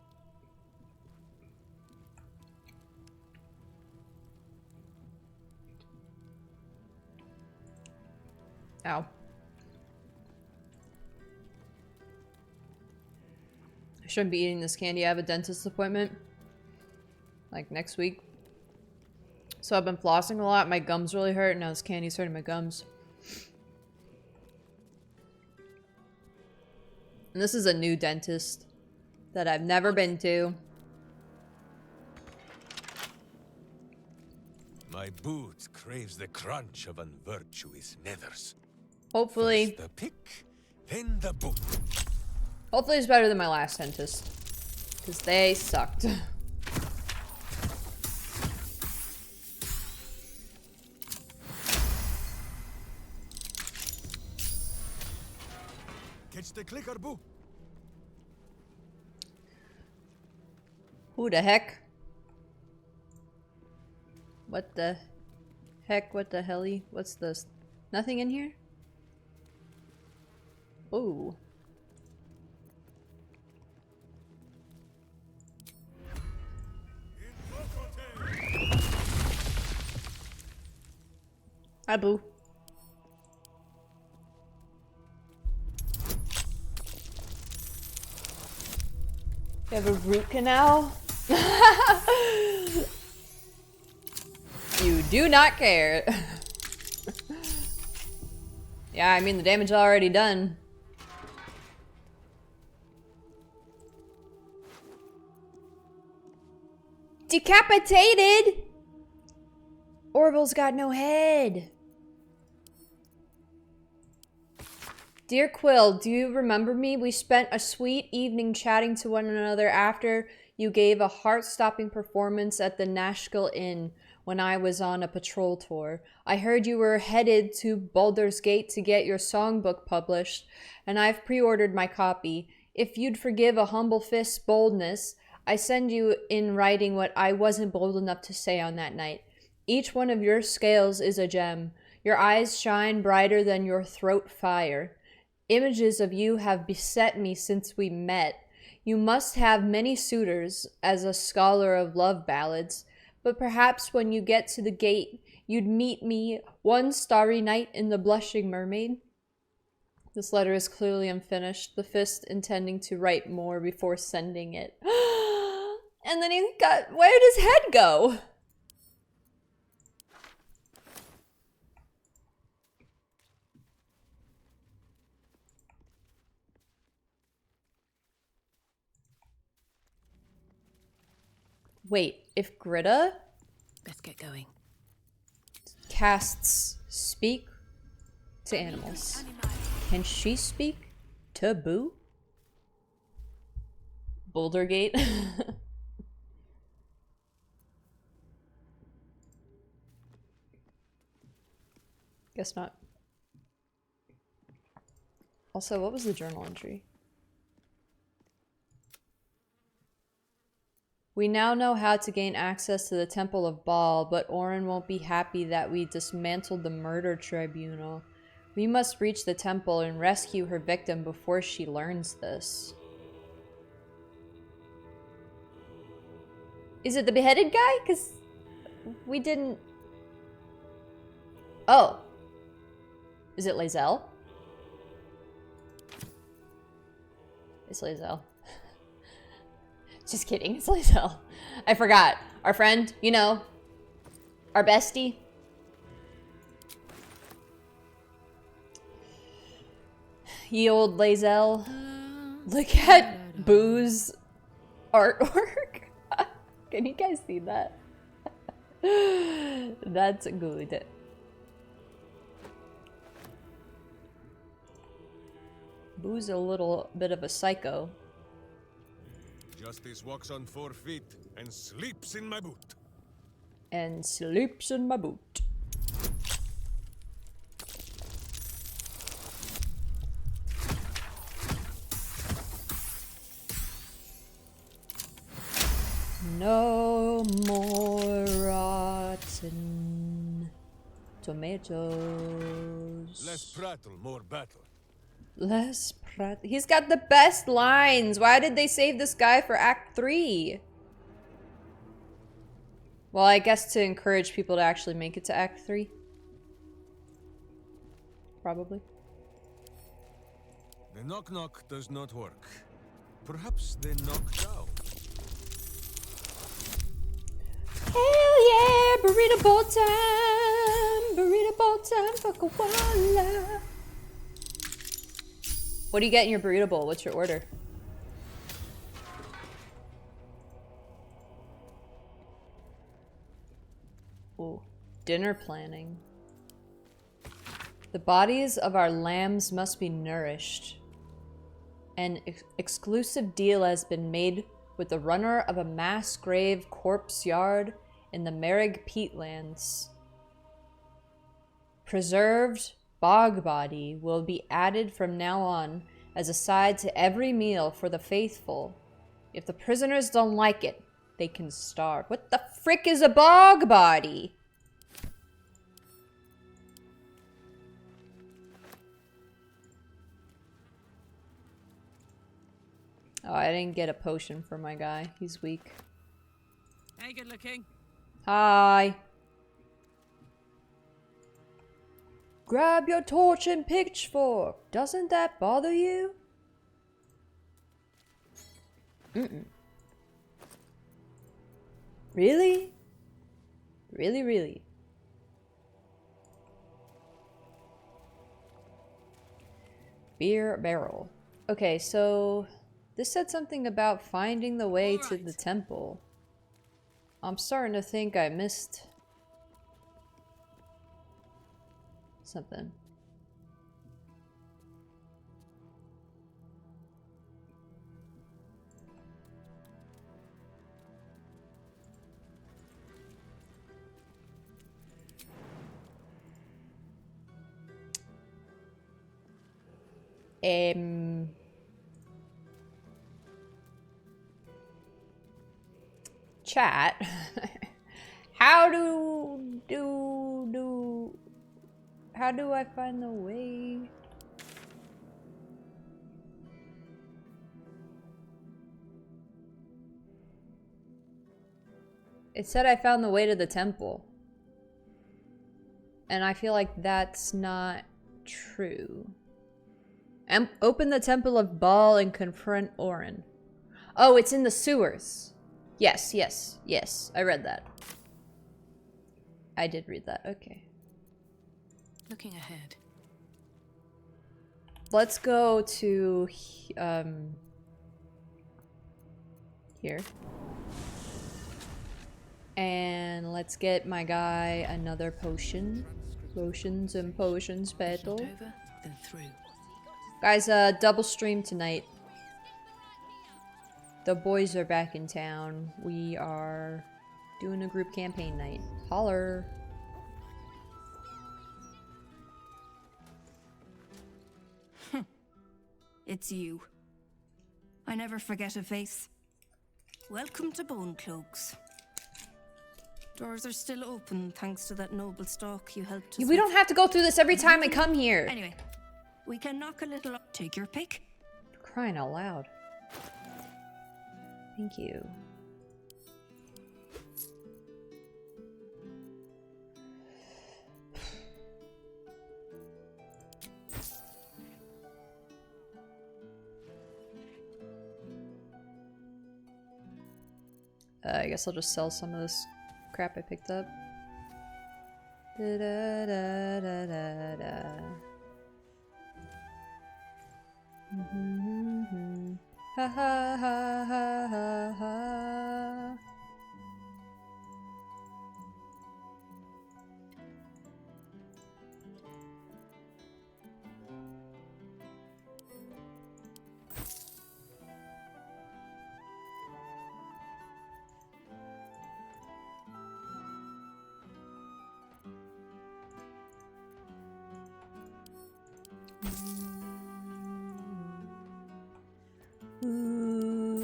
Ow. I shouldn't be eating this candy. I have a dentist appointment. Like next week. So I've been flossing a lot. My gums really hurt. And now this candy's hurting my gums. And this is a new dentist that I've never been to. My boot craves the crunch of unvirtuous nethers. Hopefully. First the pick, then the boot. Hopefully it's better than my last dentist. Because they sucked. Catch the clicker, boo. Who the heck? What the heck? What the helly? What's this? Nothing in here? Ooh. Hi, boo. You have a root canal? You do not care. Yeah, I mean, the damage is already done. Decapitated! Orville's got no head. Dear Quill, do you remember me? We spent a sweet evening chatting to one another after you gave a heart-stopping performance at the Nashkel Inn when I was on a patrol tour. I heard you were headed to Baldur's Gate to get your songbook published, and I've pre-ordered my copy. If you'd forgive a humble fist's boldness, I send you in writing what I wasn't bold enough to say on that night. Each one of your scales is a gem. Your eyes shine brighter than your throat fire. Images of you have beset me since we met. You must have many suitors as a scholar of love ballads, but perhaps when you get to the gate, you'd meet me one starry night in the Blushing Mermaid. This letter is clearly unfinished, the fist intending to write more before sending it. And then he got, where did his head go? Wait, if Gritta Let's get going. casts speak to animals, can she speak to Boo? Bouldergate? Guess not. Also, what was the journal entry? We now know how to gain access to the Temple of Bhaal, but Orin won't be happy that we dismantled the murder tribunal. We must reach the temple and rescue her victim before she learns this. Is it the beheaded guy? Because we didn't... Oh. Is it Lae'zel? It's Lae'zel. Just kidding, it's Lae'zel. I forgot. Our friend, you know. Our bestie. Ye old Lae'zel. Look at Boo's artwork. Can you guys see that? That's good. Boo's a little bit of a psycho. Justice walks on 4 feet and sleeps in my boot. And sleeps in my boot. No more rotten tomatoes. Less prattle, more battle. Less prat. He's got the best lines. Why did they save this guy for Act 3? Well, I guess to encourage people to actually make it to Act 3. Probably. The knock-knock does not work. Perhaps they knocked out. Hell yeah! Burrito bowl time! Burrito bowl time for koala! What do you get in your burrito bowl? What's your order? Ooh, dinner planning. The bodies of our lambs must be nourished. An exclusive deal has been made with the runner of a mass grave corpse yard in the Merrig peatlands. Preserved bog body will be added from now on as a side to every meal for the faithful. If the prisoners don't like it, they can starve. What the frick is a bog body? Oh, I didn't get a potion for my guy. He's weak. Hey, good looking. Hi. Grab your torch and pitchfork. Doesn't that bother you? Mm-mm. Really? Really, really? Beer barrel. Okay, so this said something about finding the way to the temple. I'm starting to think I missed something. Chat. How do I find the way? It said I found the way to the temple. And I feel like that's not true. Open the Temple of Bhaal and confront Orin. Oh, it's in the sewers. Yes, yes, yes. I read that. I did read that. Okay. Looking ahead. Let's go to here. And let's get my guy another potion. Potions and potions battle. Over, then through. Guys, double stream tonight. The boys are back in town. We are doing a group campaign night. Holler. It's you. I never forget a face. Welcome to Bone Cloaks. Doors are still open thanks to that noble stock you helped us We with. don't have to go through this every time I come here. Anyway, we can knock a little up. Take your pick. For crying out loud. Thank you. I guess I'll just sell some of this crap I picked up. Da da da da da da. Ha ha ha ha ha ha.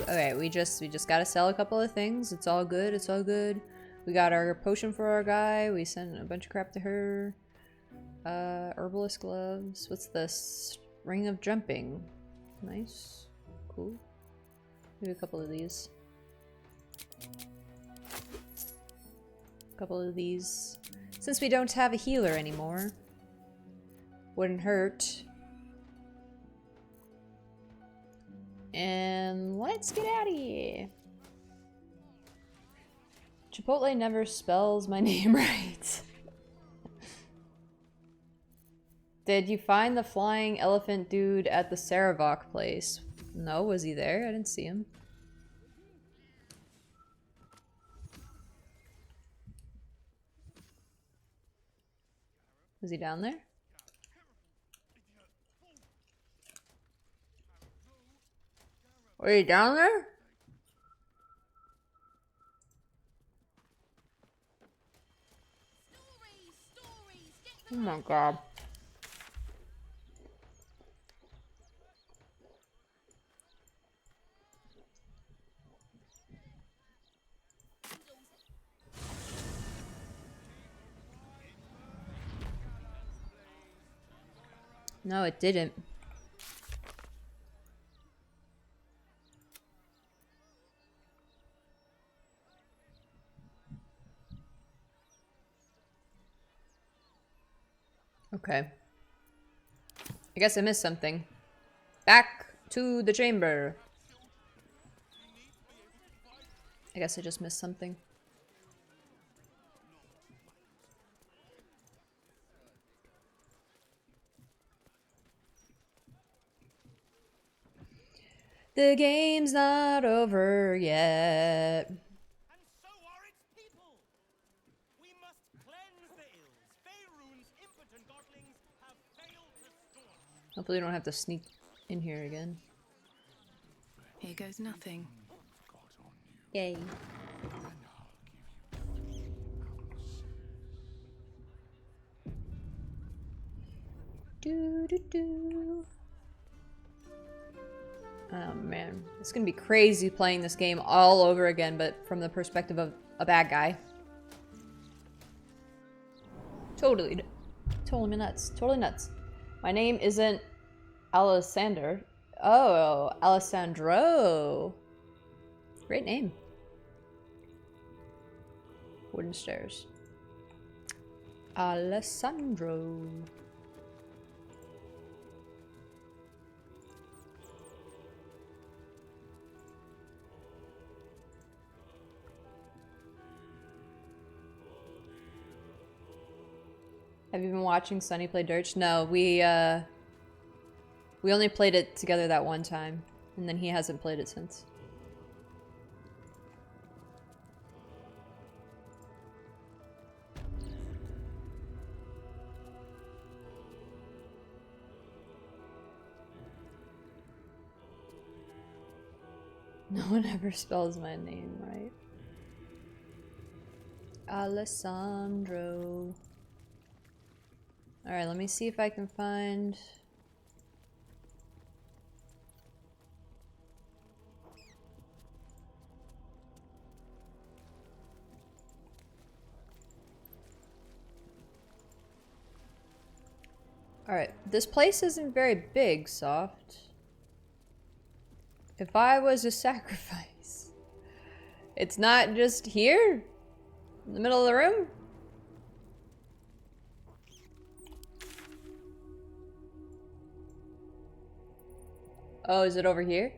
Okay, we just gotta sell a couple of things. It's all good. It's all good. We got our potion for our guy. We sent a bunch of crap to her. Herbalist gloves. What's this? Ring of jumping. Nice. Cool. Maybe a couple of these. A couple of these. Since we don't have a healer anymore. Wouldn't hurt. And let's get out of here. Chipotle never spells my name right. Did you find the flying elephant dude at the Saravok place? No, was he there? I didn't see him. Was he down there? Are you down there? Oh my god. No, it didn't. Okay. I guess I missed something. Back to the chamber. I guess I just missed something. The game's not over yet. Hopefully we don't have to sneak in here again. Here goes nothing. Yay. Do do do. Oh man, it's gonna be crazy playing this game all over again, but from the perspective of a bad guy. Totally nuts. Totally nuts. My name isn't Alessander. Oh, Alessandro. Great name. Wooden stairs. Alessandro. Have you been watching Sunny play Dirge? No, we only played it together that one time, and then he hasn't played it since. No one ever spells my name right. Alessandro. Alright, let me see if I can find... Alright, this place isn't very big, Soft. If I was a sacrifice. It's not just here? In the middle of the room? Oh, is it over here?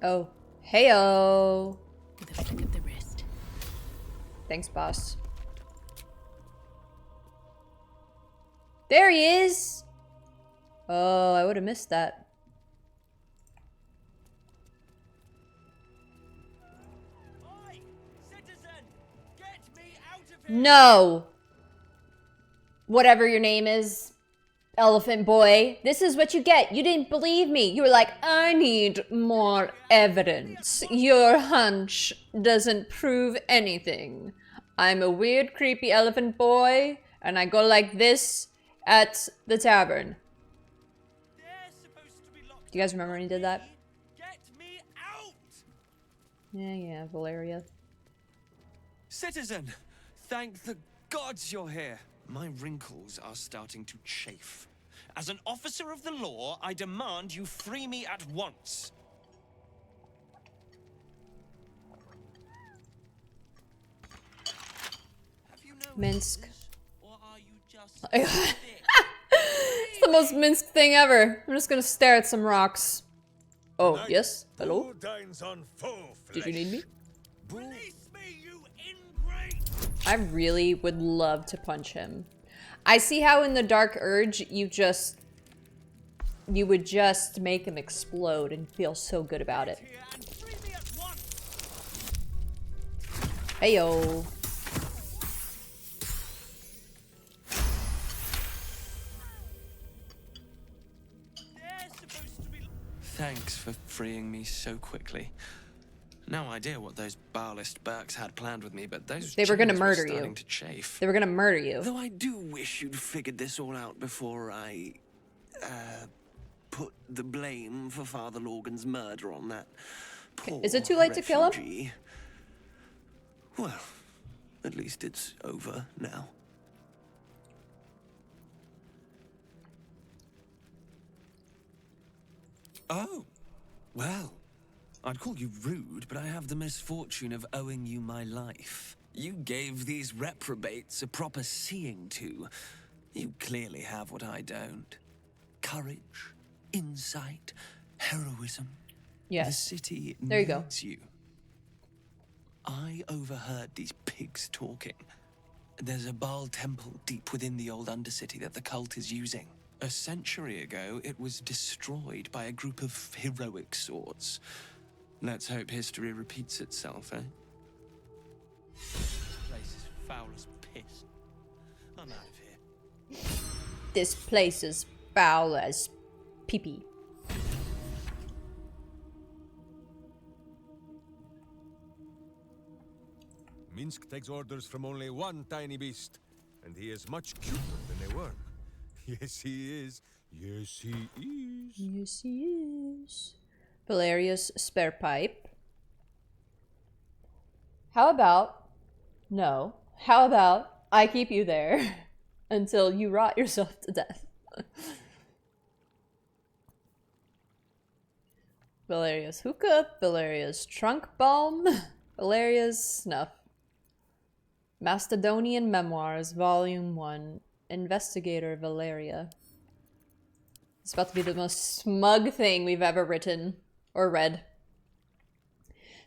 Oh, heyo. With a flick of the wrist. Thanks, boss. There he is. Oh, I would have missed that. Oi, citizen, get me out of here. No. Whatever your name is. Elephant boy, this is what you get. You didn't believe me. You were like, I need more evidence. Your hunch doesn't prove anything. I'm a weird, creepy elephant boy, and I go like this at the tavern. Do you guys remember when he did that? Get me out! Yeah, Valeria. Citizen, thank the gods you're here. My wrinkles are starting to chafe. As an officer of the law, I demand you free me at once. Minsk. It's the most Minsk thing ever. I'm just gonna stare at some rocks. Oh, yes? Hello? Did you need me? I really would love to punch him. I see how in the Dark Urge you would just make him explode and feel so good about it. Heyo. Thanks for freeing me so quickly. No idea what those Bhaalist Burks had planned with me, but those They were gonna chains murder starting you. to chafe. They were gonna murder you. Though I do wish you'd figured this all out before I, put the blame for Father Lorgan's murder on that poor Is it too late to kill him? refugee. Well, at least it's over now. Oh, well. I'd call you rude, but I have the misfortune of owing you my life. You gave these reprobates a proper seeing to. You clearly have what I don't. Courage, insight, heroism. Yes. The city There you go. needs you. I overheard these pigs talking. There's a Bhaal temple deep within the old Undercity that the cult is using. A century ago, it was destroyed by a group of heroic sorts. Let's hope history repeats itself, eh? This place is foul as piss. I'm out of here. This place is foul as pee-pee. Minsk takes orders from only one tiny beast, and he is much cuter than a worm. Yes, he is. Yes, he is. Yes, he is. Valeria's spare pipe. How about... No. How about I keep you there until you rot yourself to death? Valeria's hookah, Valeria's trunk balm, Valeria's snuff. Macedonian Memoirs, Volume 1. Investigator Valeria. It's about to be the most smug thing we've ever written or read.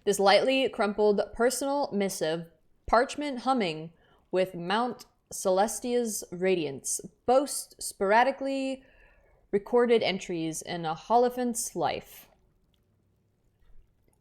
This lightly crumpled personal missive, parchment humming with Mount Celestia's radiance, boasts sporadically recorded entries in a Holophant's life.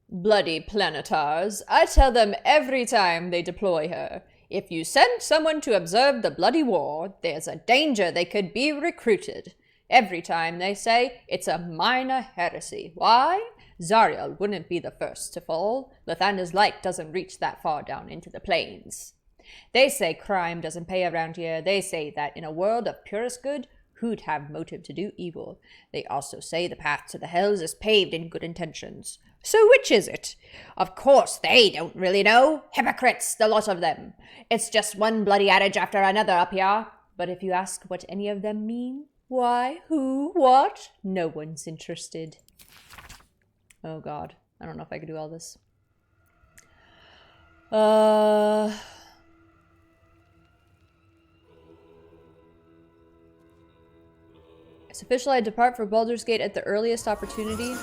Bloody planetars. I tell them every time they deploy her. If you send someone to observe the bloody war, there's a danger they could be recruited. Every time they say it's a minor heresy. Why? Zariel wouldn't be the first to fall. Lathander's light doesn't reach that far down into the plains. They say crime doesn't pay around here. They say that in a world of purest good, who'd have motive to do evil? They also say the path to the hells is paved in good intentions. So which is it? Of course they don't really know. Hypocrites, the lot of them. It's just one bloody adage after another up here. But if you ask what any of them mean, why, who, what, no one's interested. Oh god, I don't know if I could do all this. It's official, I depart for Baldur's Gate at the earliest opportunity.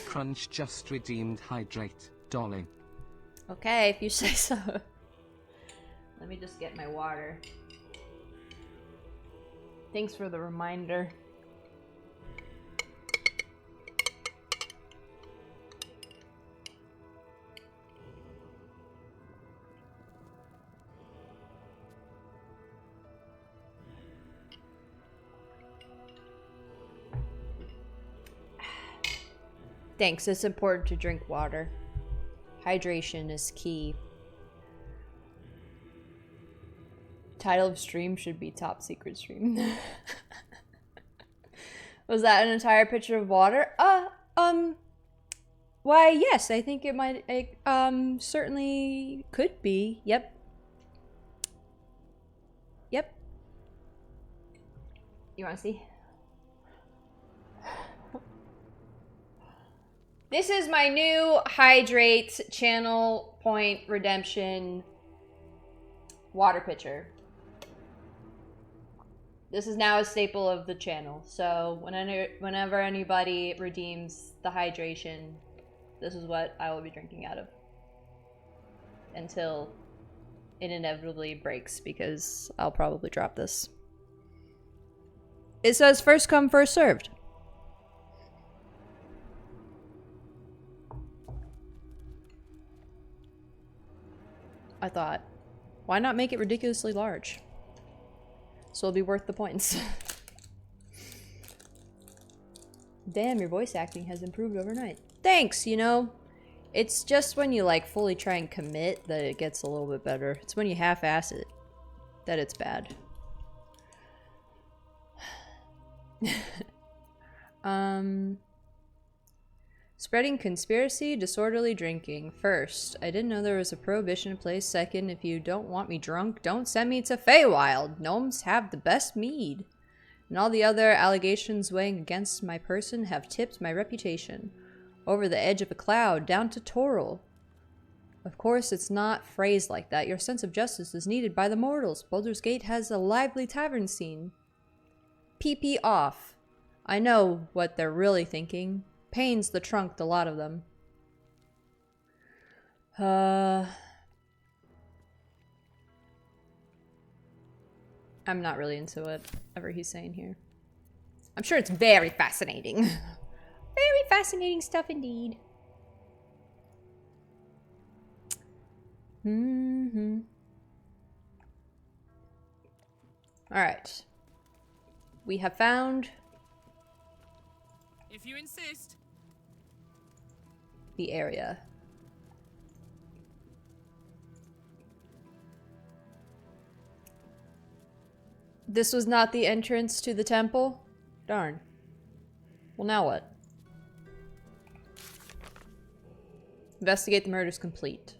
Crunch just redeemed hydrate, darling. Okay, if you say so. Let me just get my water. Thanks for the reminder. Thanks, it's important to drink water. Hydration is key. Title of stream should be top secret stream. Was that an entire pitcher of water? Why, yes, I think it might, certainly could be. Yep. Yep. You wanna see? This is my new hydrate channel point redemption water pitcher. This is now a staple of the channel. So whenever anybody redeems the hydration, this is what I will be drinking out of. Until it inevitably breaks, because I'll probably drop this. It says first come, first served. I thought, why not make it ridiculously large? So it'll be worth the points. Damn, your voice acting has improved overnight. Thanks, you know. It's just when you like fully try and commit that it gets a little bit better. It's when you half-ass it that it's bad. Spreading conspiracy, disorderly drinking. First, I didn't know there was a prohibition in place. Second, if you don't want me drunk, don't send me to Feywild. Gnomes have the best mead. And all the other allegations weighing against my person have tipped my reputation. Over the edge of a cloud, down to Toril. Of course, it's not phrased like that. Your sense of justice is needed by the mortals. Baldur's Gate has a lively tavern scene. PP off. I know what they're really thinking. Pain's the trunk, the lot of them. I'm not really into whatever he's saying here. I'm sure it's very fascinating. Very fascinating stuff indeed. Alright. We have found... If you insist. The area. This was not the entrance to the temple? Darn. Well, now what? Investigate the murders complete.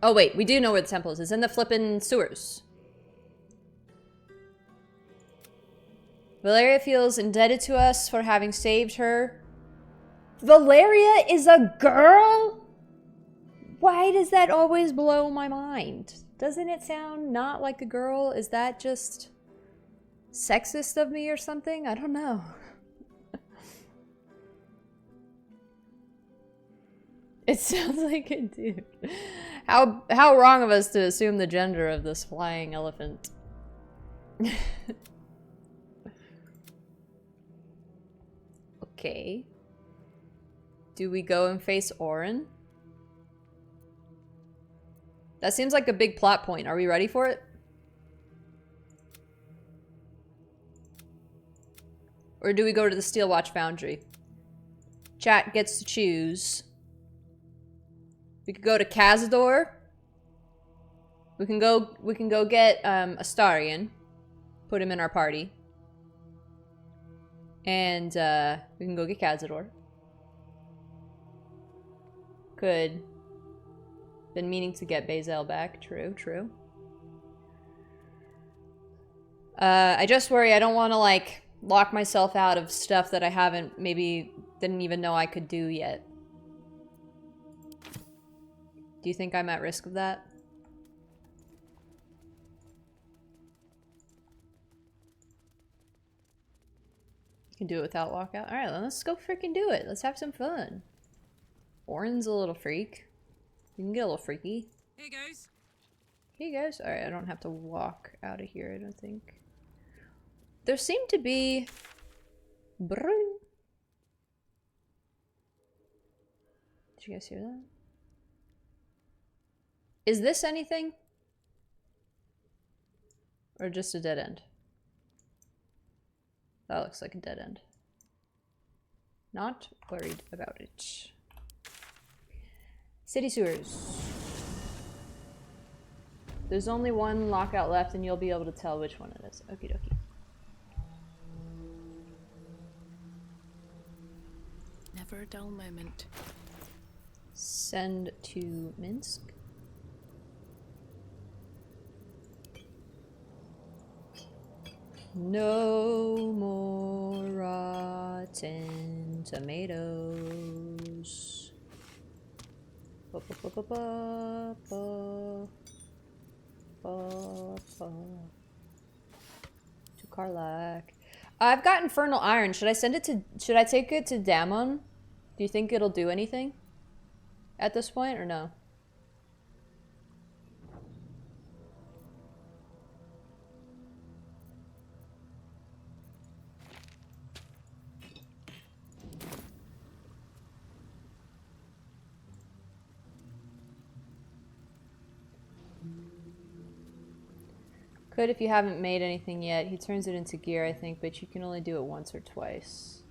Oh wait, we do know where the temple is. It's in the flippin' sewers. Valeria feels indebted to us for having saved her. Valeria is a girl? Why does that always blow my mind? Doesn't it sound not like a girl? Is that just sexist of me or something? I don't know. It sounds like it, dude. How wrong of us to assume the gender of this flying elephant. Okay. Do we go and face Orin? That seems like a big plot point. Are we ready for it? Or do we go to the Steel Watch Foundry? Chat gets to choose. We could go to Cazador. We can go get Astarion. Put him in our party. And we can go get Cazador. Could. Been meaning to get Bazel back. True, true. I just worry I don't want to, like, lock myself out of stuff that I haven't, maybe didn't even know I could do yet. Do you think I'm at risk of that? You can do it without lockout. Alright, let's go freaking do it. Let's have some fun. Orin's a little freak. You can get a little freaky. Here goes. Here goes. Alright, I don't have to walk out of here, I don't think. There seemed to be... Did you guys hear that? Is this anything? Or just a dead end? That looks like a dead end. Not worried about it. City sewers. There's only one lockout left and you'll be able to tell which one it is. Okie dokie. Never a dull moment. Send to Minsk. No more rotten tomatoes. To Karlak. I've got Infernal Iron. Should I send it to... Should I take it to Damon? Do you think it'll do anything? At this point, or no? Could if you haven't made anything yet. He turns it into gear, I think, but you can only do it once or twice.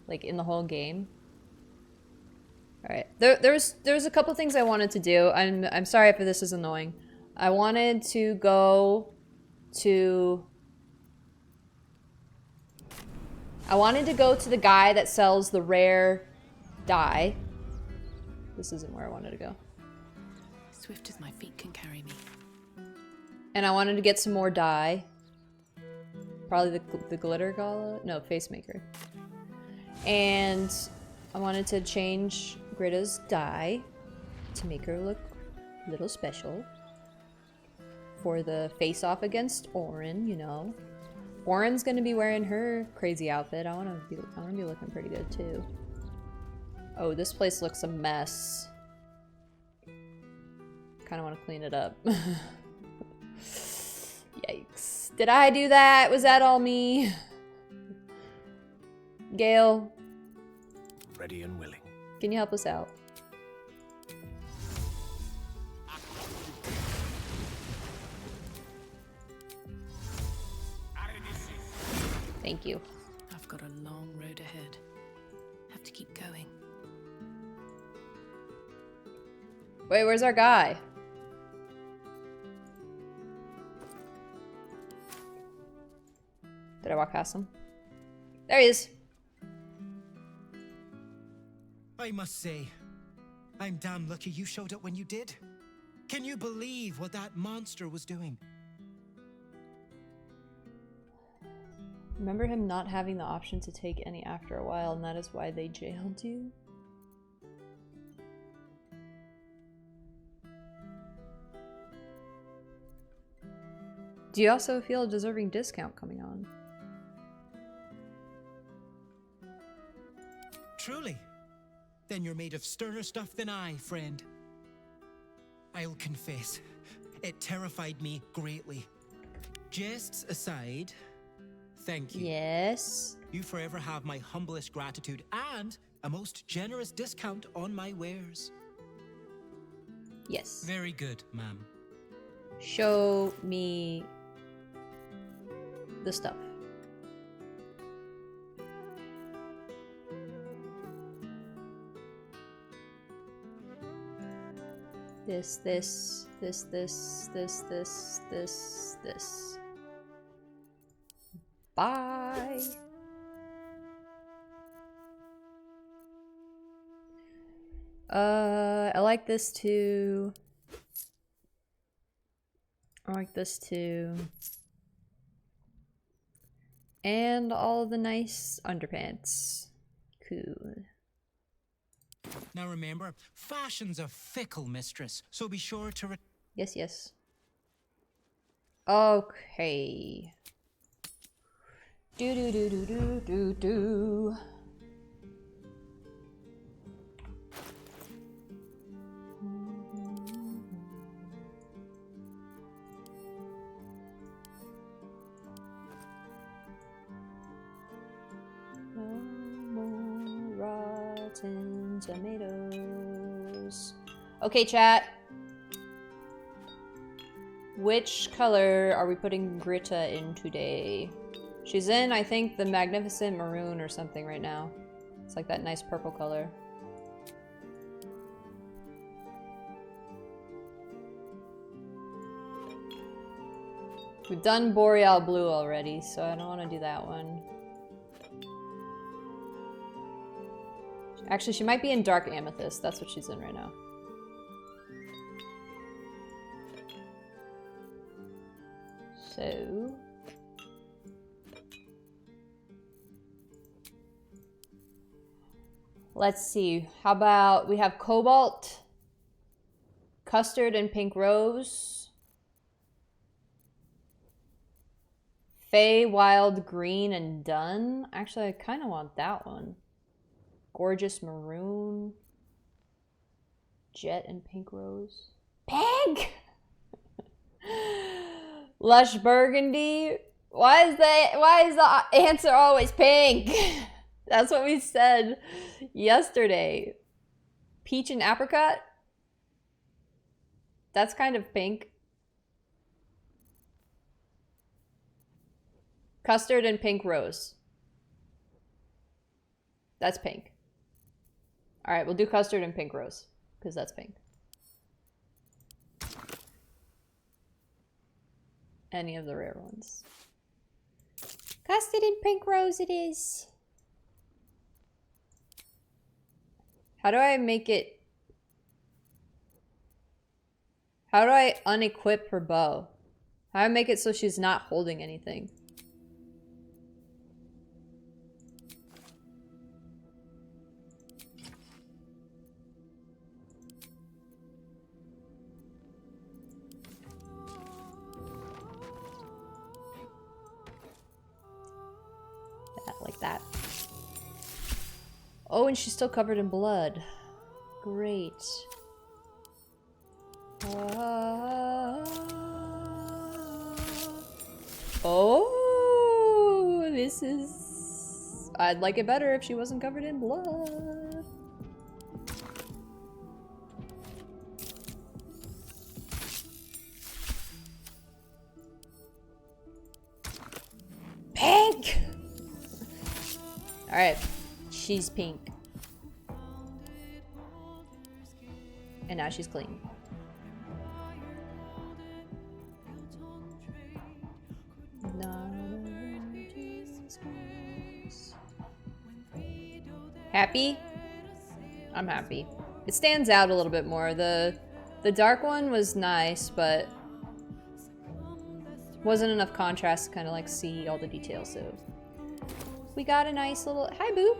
Like, in the whole game. Alright. There's a couple things I wanted to do. I'm sorry if this is annoying. I wanted to go to... I wanted to go to the guy that sells the rare dye. This isn't where I wanted to go. Swift as my feet can carry me. And I wanted to get some more dye. Probably the glitter gala? No, face maker. And I wanted to change Gritta's dye to make her look a little special. For the face-off against Orin, you know. Orin's gonna be wearing her crazy outfit. I wanna be looking pretty good too. Oh, this place looks a mess. Kinda wanna clean it up. Yikes. Did I do that? Was that all me? Gale? Ready and willing. Can you help us out? Thank you. I've got a long road ahead. Have to keep going. Wait, where's our guy? Did I walk past him? There he is. I must say, I'm damn lucky you showed up when you did. Can you believe what that monster was doing? Remember him not having the option to take any after a while, and that is why they jailed you? Do you also feel a deserving discount coming on? Truly? Then you're made of sterner stuff than I, friend. I'll confess, it terrified me greatly. Jests aside, thank you. Yes? You forever have my humblest gratitude and a most generous discount on my wares. Yes. Very good, ma'am. Show me the stuff. This. Bye. I like this too. I like this too. And all the nice underpants. Cool. Now remember, fashion's a fickle mistress, so be sure to Yes, yes. Okay. Do. Rotten tomatoes. Okay, chat. Which color are we putting Greta in today? She's in, I think, the Magnificent Maroon or something right now. It's like that nice purple color. We've done Boreal Blue already, so I don't want to do that one. Actually, she might be in Dark Amethyst. That's what she's in right now. So... let's see. How about we have Cobalt, Custard and Pink Rose, Fey Wild Green and Dun. Actually, I kind of want that one. Gorgeous Maroon, Jet and Pink Rose. Pink! Lush Burgundy. Why is the answer always pink? That's what we said yesterday. Peach and Apricot. That's kind of pink. Custard and Pink Rose. That's pink. All right, we'll do Custard and Pink Rose because that's pink. Any of the rare ones. Custard and Pink Rose it is. How do I make it? How do I unequip her bow? How do I make it so she's not holding anything? Like that. Oh, and she's still covered in blood. Great. Oh, this is... I'd like it better if she wasn't covered in blood. Pink! Alright, she's pink. And now she's clean. Happy? I'm happy. It stands out a little bit more. The dark one was nice, but wasn't enough contrast to kind of like see all the details, so we got a nice little, hi boo!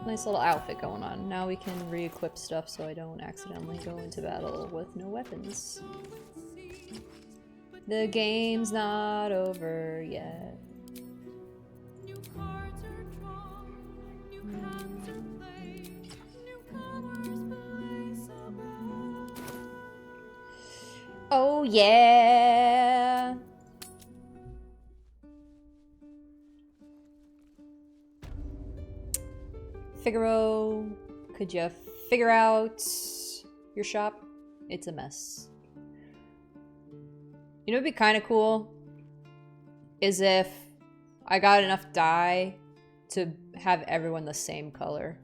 Nice little outfit going on. Now we can re-equip stuff so I don't accidentally go into battle with no weapons. The game's not over yet. Oh yeah! Figaro, could you figure out your shop It's a mess. You know what'd be kind of cool? Is if I got enough dye to have everyone the same color.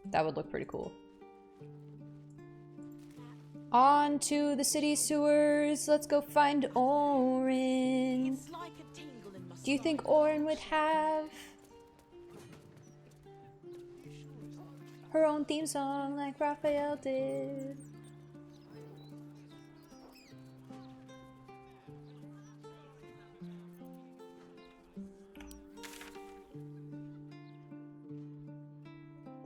That would look pretty cool. On to the city sewers. Let's go find Orin. Do you think Orin would have her own theme song like Raphael did?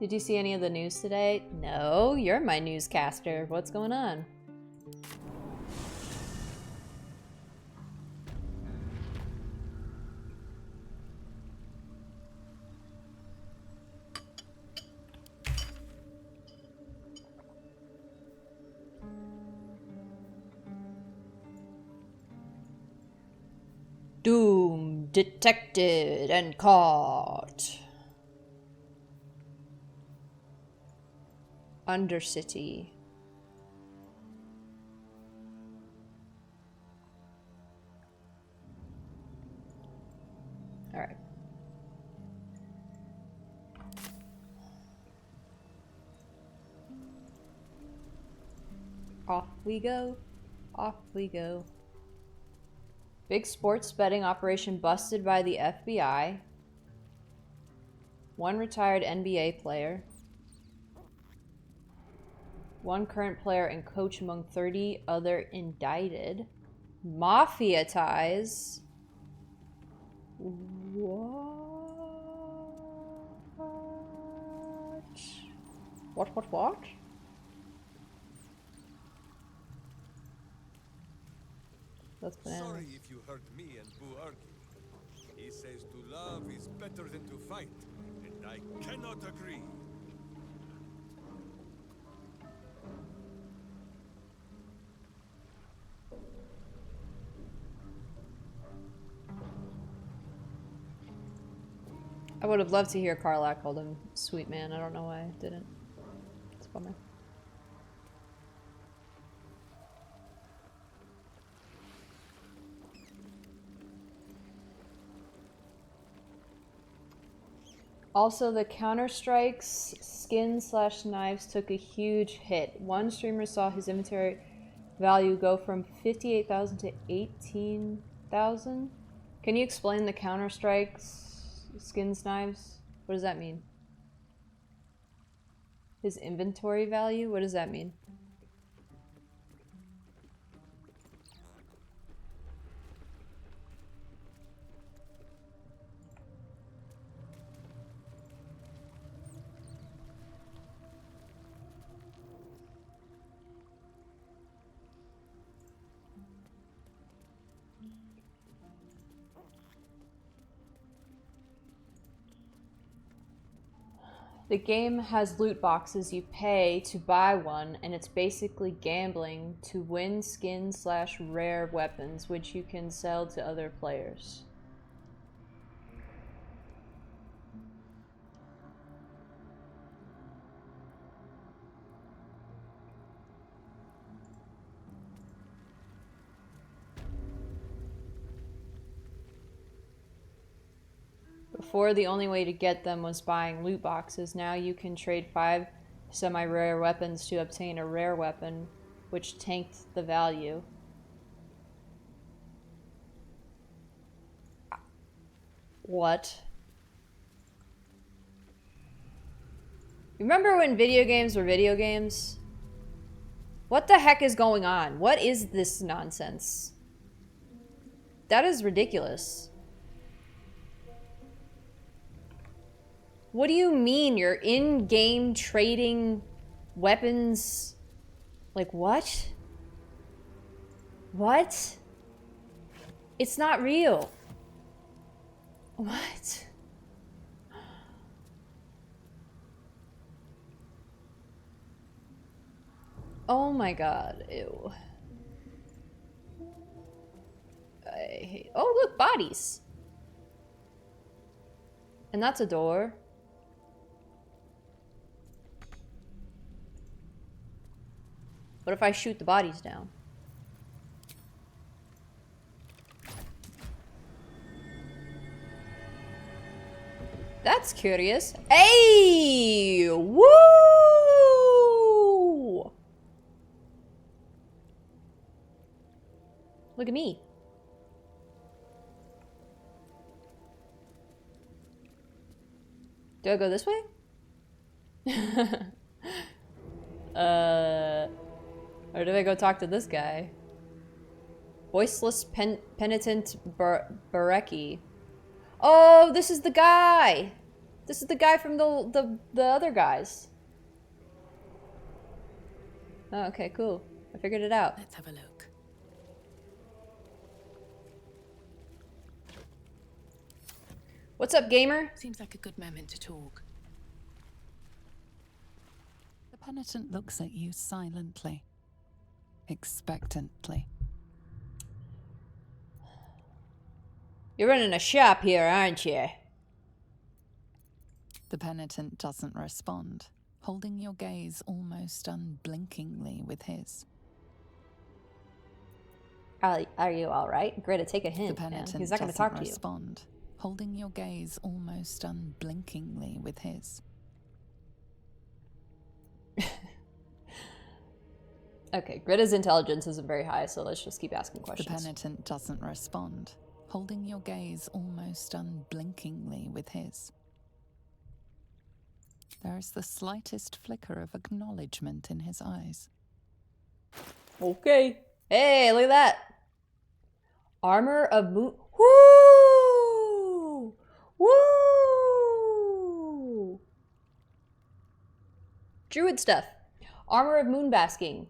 Did you see any of the news today? No, you're my newscaster. What's going on? Doom detected and caught. Undercity. All right. Off we go. Off we go. Big sports betting operation busted by the FBI. One retired NBA player. One current player and coach among 30 other indicted. Mafia ties. What? That's bananas. Sorry if you hurt me and Boo argue. He says to love is better than to fight, and I cannot agree. I would have loved to hear Karlak call him sweet man. I don't know why I didn't. It's a bummer. Also, the Counter-Strike's skins/knives took a huge hit. One streamer saw his inventory value go from 58,000 to 18,000. Can you explain the Counter-Strike's skins knives? What does that mean? His inventory value? What does that mean? The game has loot boxes. You pay to buy one, and it's basically gambling to win skins/rare weapons, which you can sell to other players. Before, the only way to get them was buying loot boxes. Now you can trade 5 semi-rare weapons to obtain a rare weapon, which tanked the value. What? Remember when video games were video games? What the heck is going on? What is this nonsense? That is ridiculous. What do you mean you're in-game trading weapons? Like, what? What? It's not real. What? Oh my god, ew. I hate... Oh, look, bodies. And that's a door. What if I shoot the bodies down? That's curious. Hey! Woo! Look at me. Do I go this way? Or do I go talk to this guy? Voiceless penitent Bareki. Oh, this is the guy. This is the guy from the other guys. Oh, okay, cool. I figured it out. Let's have a look. What's up, gamer? Seems like a good moment to talk. The penitent looks at you silently, expectantly. You're running a shop here, aren't you? The penitent doesn't respond, holding your gaze almost unblinkingly with his. Are you all right? Greta, take a hint. The penitent He's not going to talk to you. Respond, holding your gaze almost unblinkingly with his. Okay, Greta's intelligence isn't very high, so let's just keep asking questions. The penitent doesn't respond, holding your gaze almost unblinkingly with his. There is the slightest flicker of acknowledgement in his eyes. Okay. Hey, look at that. Armor of moon. Woo! Woo! Druid stuff. Armor of moon basking.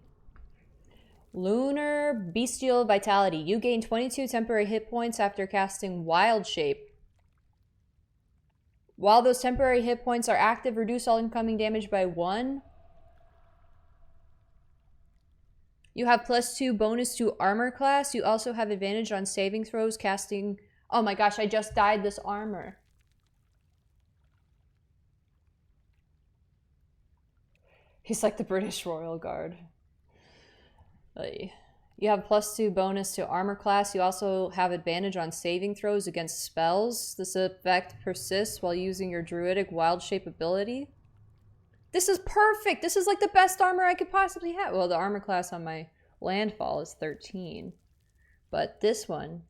Lunar bestial vitality. You gain 22 temporary hit points after casting Wild Shape. While those temporary hit points are active, reduce all incoming damage by 1. You have +2 bonus to armor class. You also have advantage on saving throws casting... Oh my gosh, I just dyed this armor. He's like the British Royal Guard. You have +2 bonus to armor class. You also have advantage on saving throws against spells. This effect persists while using your druidic wild shape ability. This is perfect! This is like the best armor I could possibly have. Well, the armor class on my landfall is 13. But this one...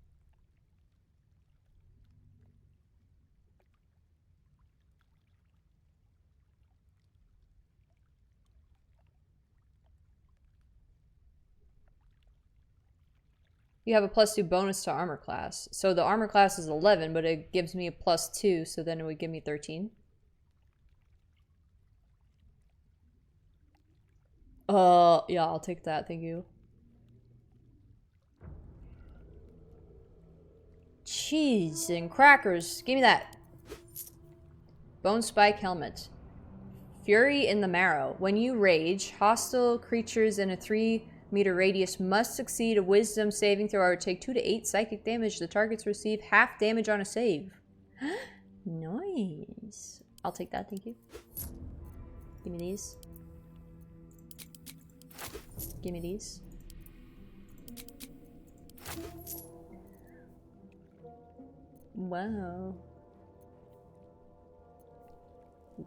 You have a +2 bonus to armor class. So the armor class is 11, but it gives me a +2, so then it would give me 13. Yeah, I'll take that, thank you. Cheese and crackers, give me that. Bone spike helmet. Fury in the marrow. When you rage, hostile creatures in a 3-meter radius must succeed a wisdom saving throw or take 2 to 8 psychic damage. The targets receive half damage on a save. Nice. I'll take that, thank you. Give me these. Give me these. Wow.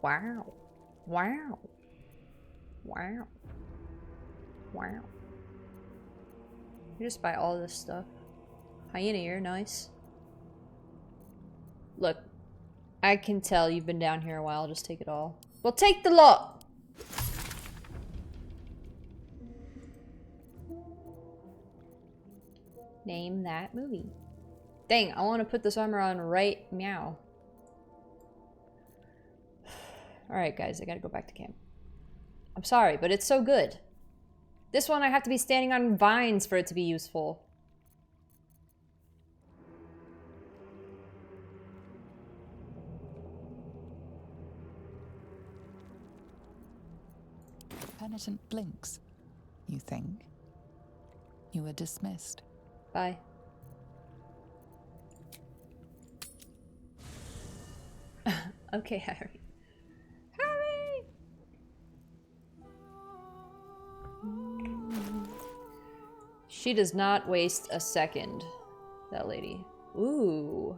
Wow. Wow. Wow. Wow. You just buy all this stuff. Hyena ear, nice. Look, I can tell you've been down here a while. Just take it all. Well, take the lot! Name that movie. Dang, I want to put this armor on right meow. Alright guys, I gotta go back to camp. I'm sorry, but it's so good. This one I have to be standing on vines for it to be useful. Penitent blinks. You think? You were dismissed. Bye. Okay, Harry. Harry! She does not waste a second, that lady. Ooh.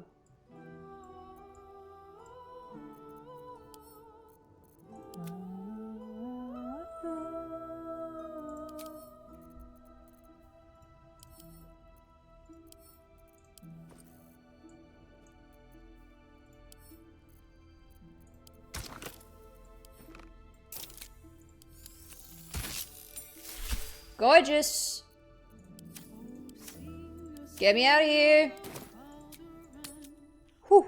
Gorgeous. Get me out of here. Whew.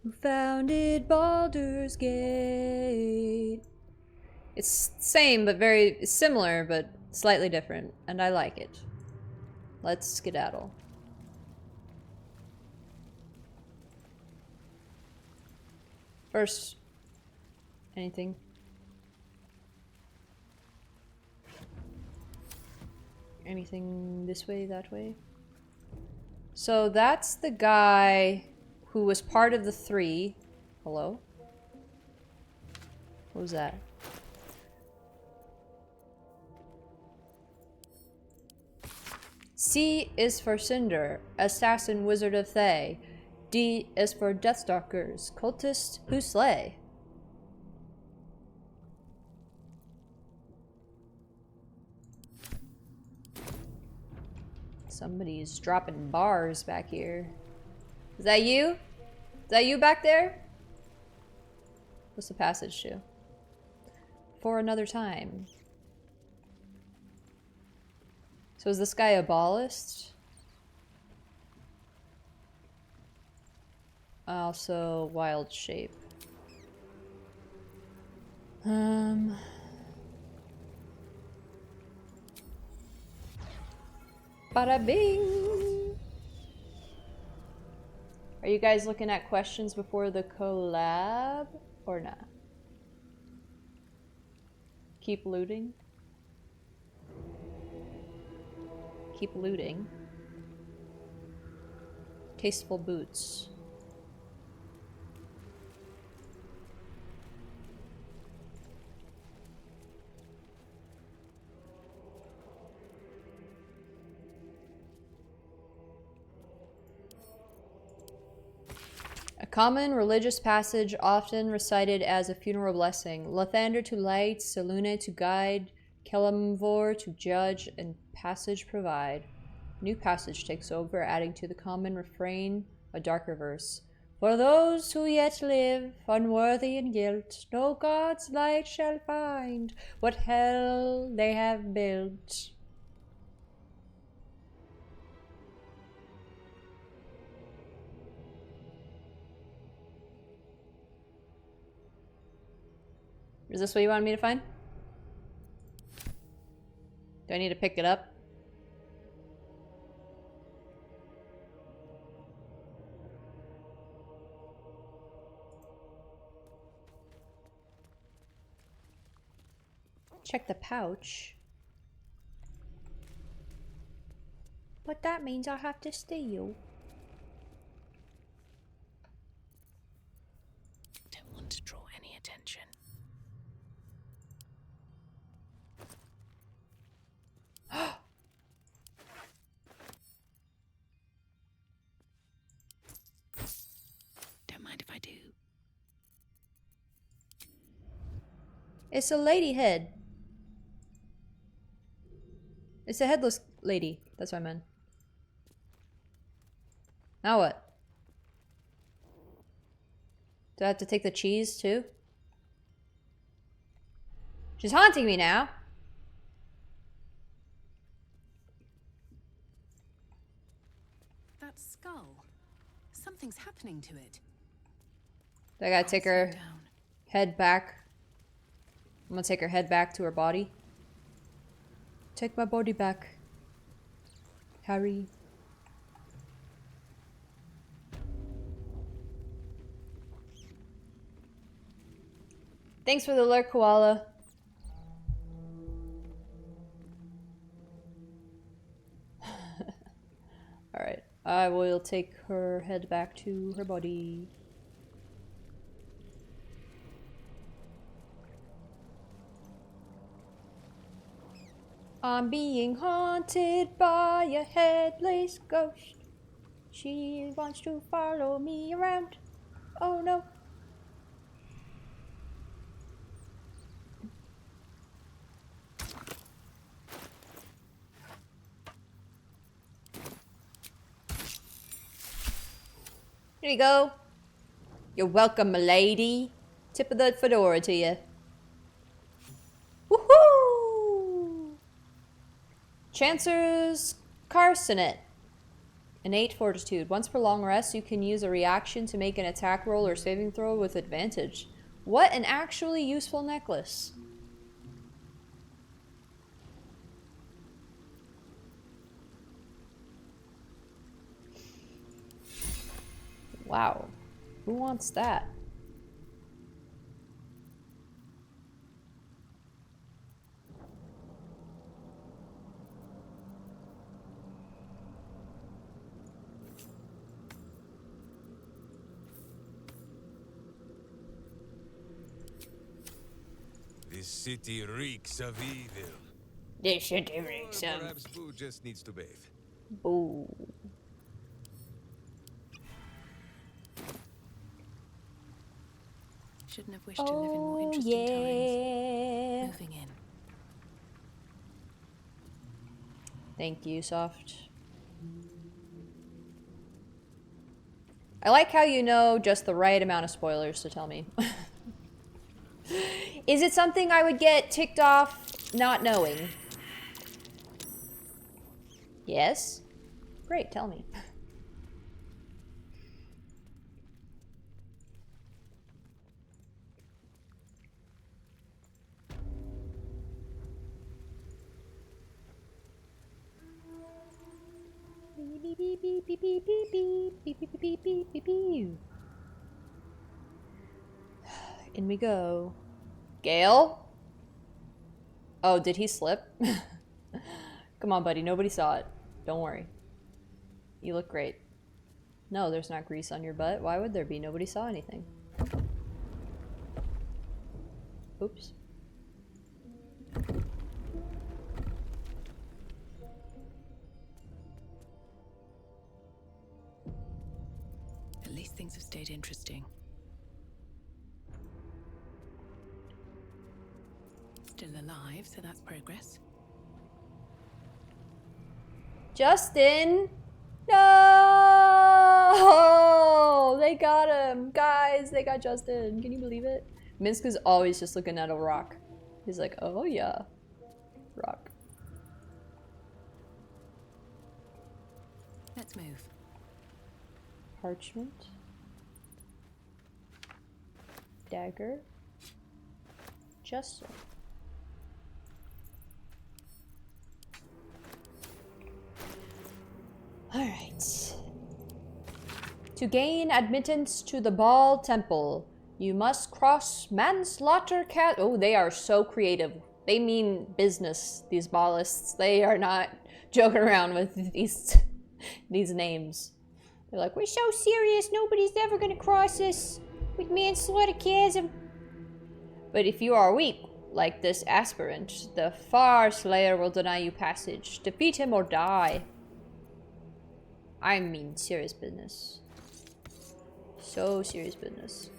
Who founded Baldur's Gate? It's same, but very similar, but slightly different, and I like it. Let's skedaddle. First, anything? Anything this way, that way? So that's the guy who was part of the 3. Hello? What was that? C is for Cinder, Assassin Wizard of Thay. D is for Deathstalkers, Cultists who slay. Somebody's dropping bars back here. Is that you? Is that you back there? What's the passage to? For another time. So is this guy a ballist? Also wild shape. Bada bing! Are you guys looking at questions before the collab or not? Keep looting. Keep looting. Tasteful boots. A common religious passage often recited as a funeral blessing. Lathander to light, Selune to guide, Kelemvor to judge, and passage provide. New passage takes over, adding to the common refrain a darker verse. For those who yet live, unworthy in guilt, no God's light shall find what hell they have built. Is this what you wanted me to find? Do I need to pick it up? Check the pouch. But that means I have to steal. Don't want to draw any attention. Don't mind if I do. It's a lady head. It's a headless lady. That's what I meant. Now what? Do I have to take the cheese too? She's haunting me now. That skull. Something's happening to it. I gotta take her head back. I'm gonna take her head back to her body. Take my body back, Harry. Thanks for the alert, Koala. Alright, I will take her head back to her body. I'm being haunted by a headless ghost. She wants to follow me around. Oh no. Here you go. You're welcome, milady. Tip of the fedora to you. Woohoo! Chancer's Carcinet. Innate Fortitude. Once per long rest, you can use a reaction to make an attack roll or saving throw with advantage. What an actually useful necklace. Wow. Who wants that? This city reeks of evil. This city reeks of... Perhaps Boo just needs to bathe. Boo. Shouldn't have wished to live in more interesting times. Moving in. Thank you, Soft. I like how you know just the right amount of spoilers to tell me. Is it something I would get ticked off not knowing? Yes? Great, tell me. In we go. Gale? Oh, did he slip? Come on, buddy. Nobody saw it. Don't worry. You look great. No, there's not grease on your butt. Why would there be? Nobody saw anything. Oops. At least things have stayed interesting. Still alive, so that's progress. Justin! No! They got him! Guys, they got Justin. Can you believe it? Minsk is always just looking at a rock. He's like, oh yeah. Rock. Let's move. Parchment. Dagger. Justin. Alright. To gain admittance to the Bhaal Temple, you must cross Manslaughter Chasm. Oh, they are so creative. They mean business, these Bhaalists. They are not joking around with these names. They're like, we're so serious, nobody's ever gonna cross us with Manslaughter Chasm. But if you are weak, like this aspirant, the Far Slayer will deny you passage. Defeat him or die. I mean serious business. So serious business.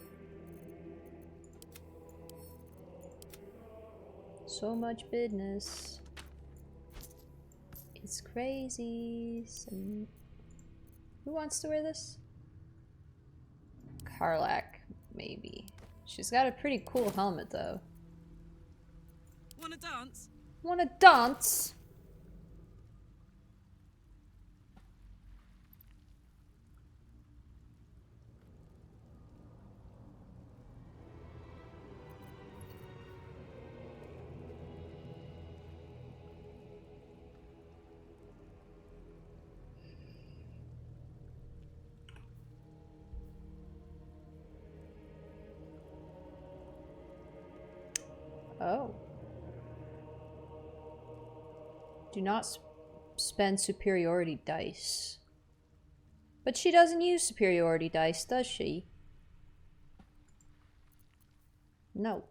So much business. It's crazy. Who wants to wear this? Karlach, maybe. She's got a pretty cool helmet though. Wanna dance? Wanna dance? Oh. Do not spend superiority dice. But she doesn't use superiority dice, does she? No.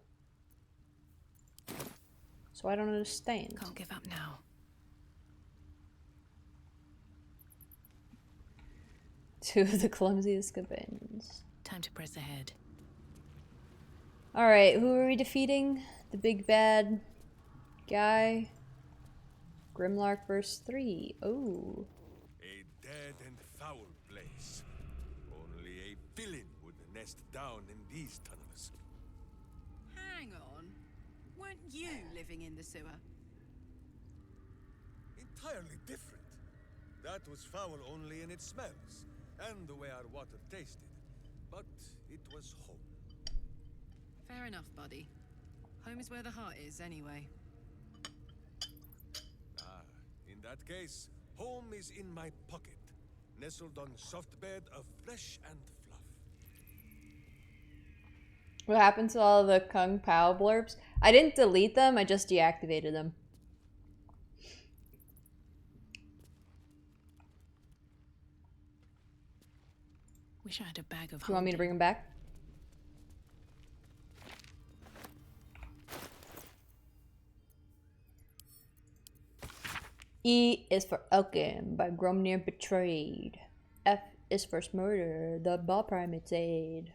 So I don't understand. Can't give up now. Two of the clumsiest companions. Time to press ahead. Alright, who are we defeating? The big bad guy? Grimlark verse 3. Oh. A dead and foul place. Only a villain would nest down in these tunnels. Hang on. Weren't you living in the sewer? Entirely different. That was foul only in its smells, and the way our water tasted. But it was home. Fair enough, buddy. Home is where the heart is, anyway. Ah, in that case, home is in my pocket, nestled on soft bed of flesh and fluff. What happened to all the Kung Pao blurbs? I didn't delete them, I just deactivated them. Wish I had a bag of. Do you want me to bring them back? E is for Elkin by Gromnir Betrayed. F is for Murder, the Ball Primate's Aid.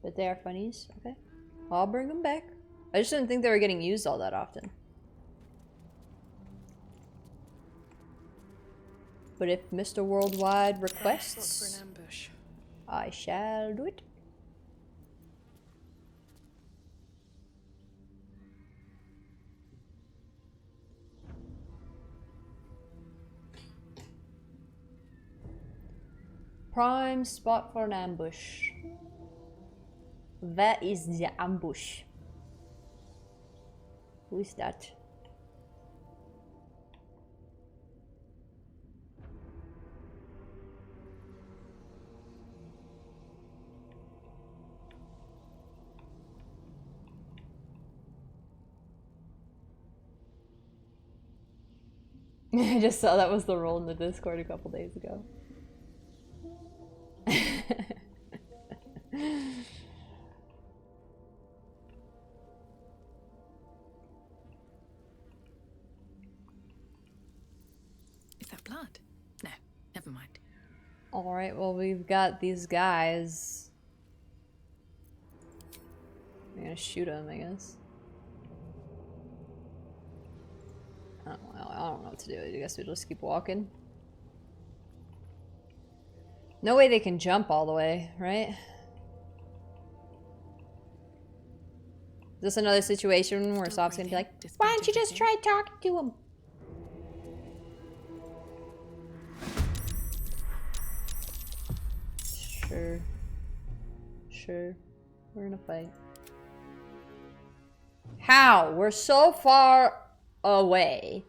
But they are funnies, okay. I'll bring them back. I just didn't think they were getting used all that often. But if Mr. Worldwide requests, For an ambush. I shall do it. Prime spot for an ambush. Where is the ambush? Who is that? I just saw that was the role in the Discord a couple days ago. Is that blood? No, never mind. Alright, well, we've got these guys. I'm gonna shoot them, I guess. I don't know what to do. I guess we just keep walking. No way they can jump all the way, right? Is this another situation where Soft's gonna be like, why don't you just try talking to him? Sure. Sure. We're in a fight. How? We're so far away.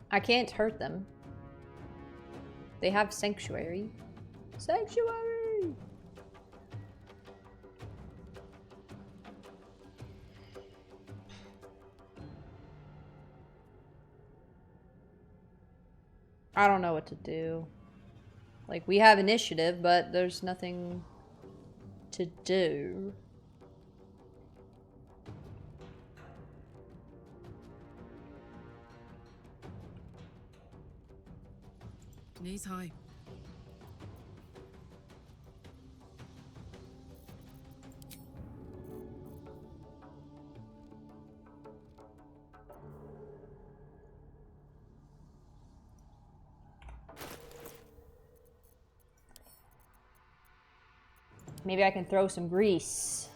I can't hurt them. They have sanctuary. Sanctuary! I don't know what to do. Like, we have initiative, but there's nothing to do. Knees high. Maybe I can throw some grease.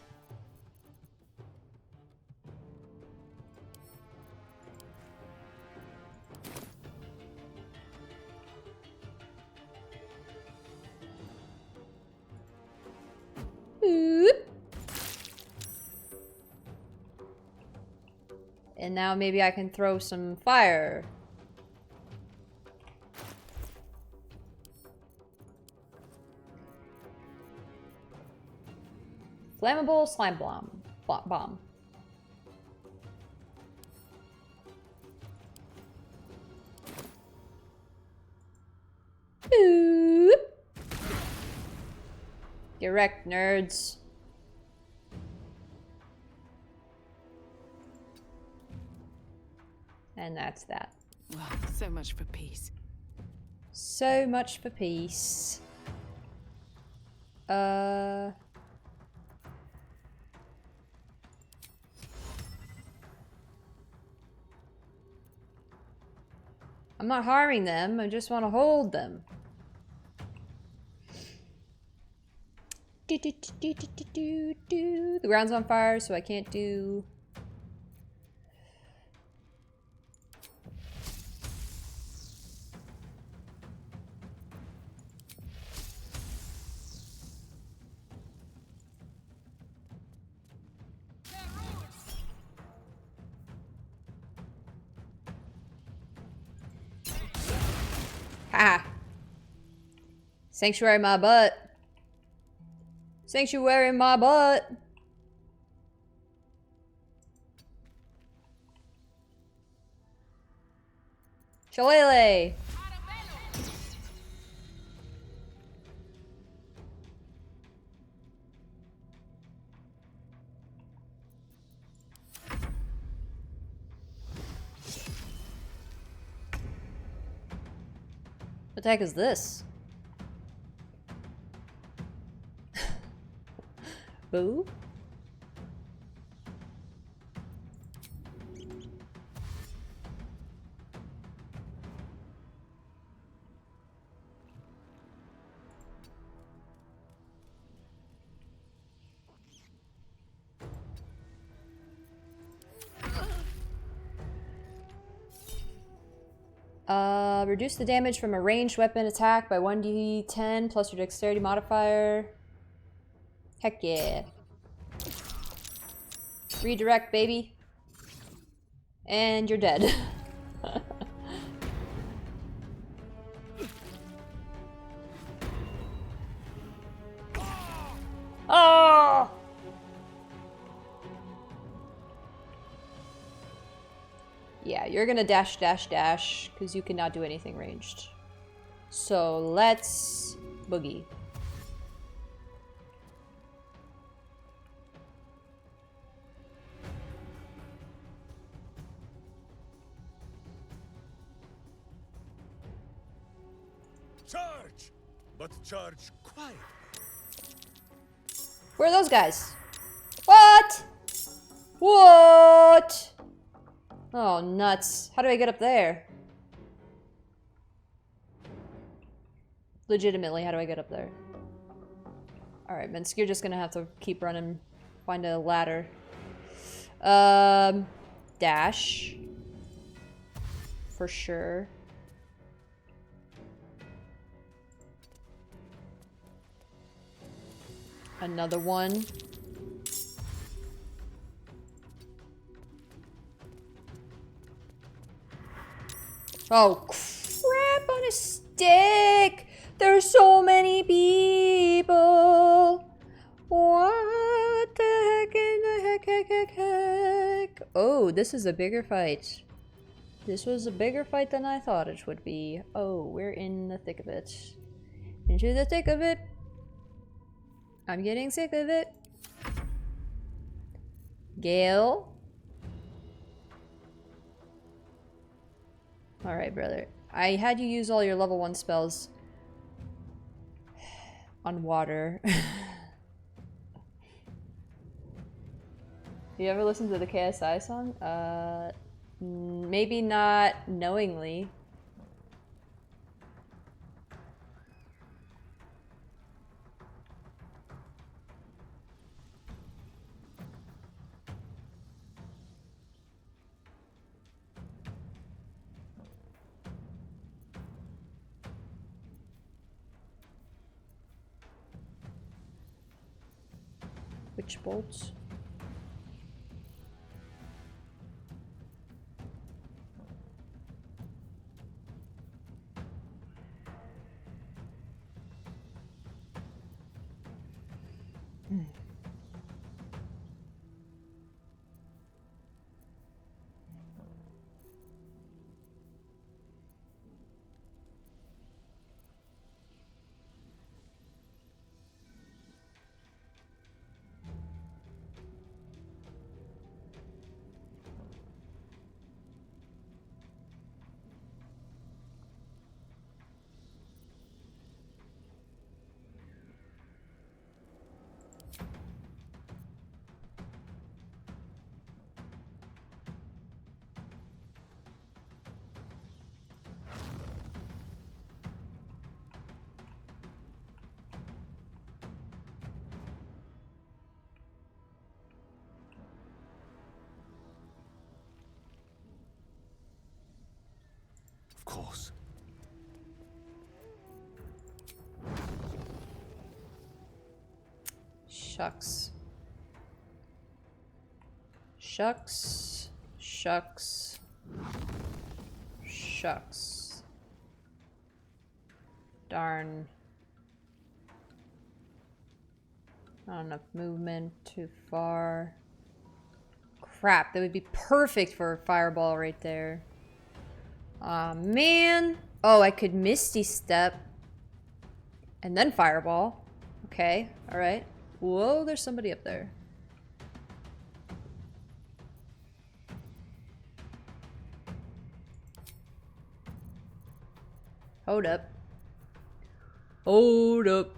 Oop. And now maybe I can throw some fire. Flammable slime bomb. Oop. Get wrecked, nerds. And that's that. Wow, so much for peace. So much for peace. I'm not harming them, I just want to hold them. The ground's on fire, so I can't do... Ha! Sanctuary my butt. Sanctuary my butt. Shillelagh. What the heck is this? Boo? Reduce the damage from a ranged weapon attack by 1d10 plus your dexterity modifier. Heck yeah. Redirect, baby. And you're dead. Oh! Yeah, you're gonna dash, dash, dash, because you cannot do anything ranged. So let's boogie. Charge! But charge quietly. Where are those guys? What? What? Oh, nuts. How do I get up there? Legitimately, how do I get up there? Alright, Minsk, you're just gonna have to keep running. Find a ladder. Dash. For sure. Another one. Oh, crap on a stick! There's so many people! What the heck in the heck? Oh, this is a bigger fight. This was a bigger fight than I thought it would be. Oh, we're in the thick of it. Into the thick of it. I'm getting sick of it. Gale. Alright, brother. I had you use all your level 1 spells on water. You ever listen to the KSI song? Maybe not knowingly. Witch bolts. Shucks. Shucks. Shucks. Shucks. Darn. Not enough movement, too far. Crap, that would be perfect for a fireball right there. Aw, man. Oh, I could Misty Step. And then fireball. Okay, alright. Whoa, there's somebody up there. Hold up. Hold up.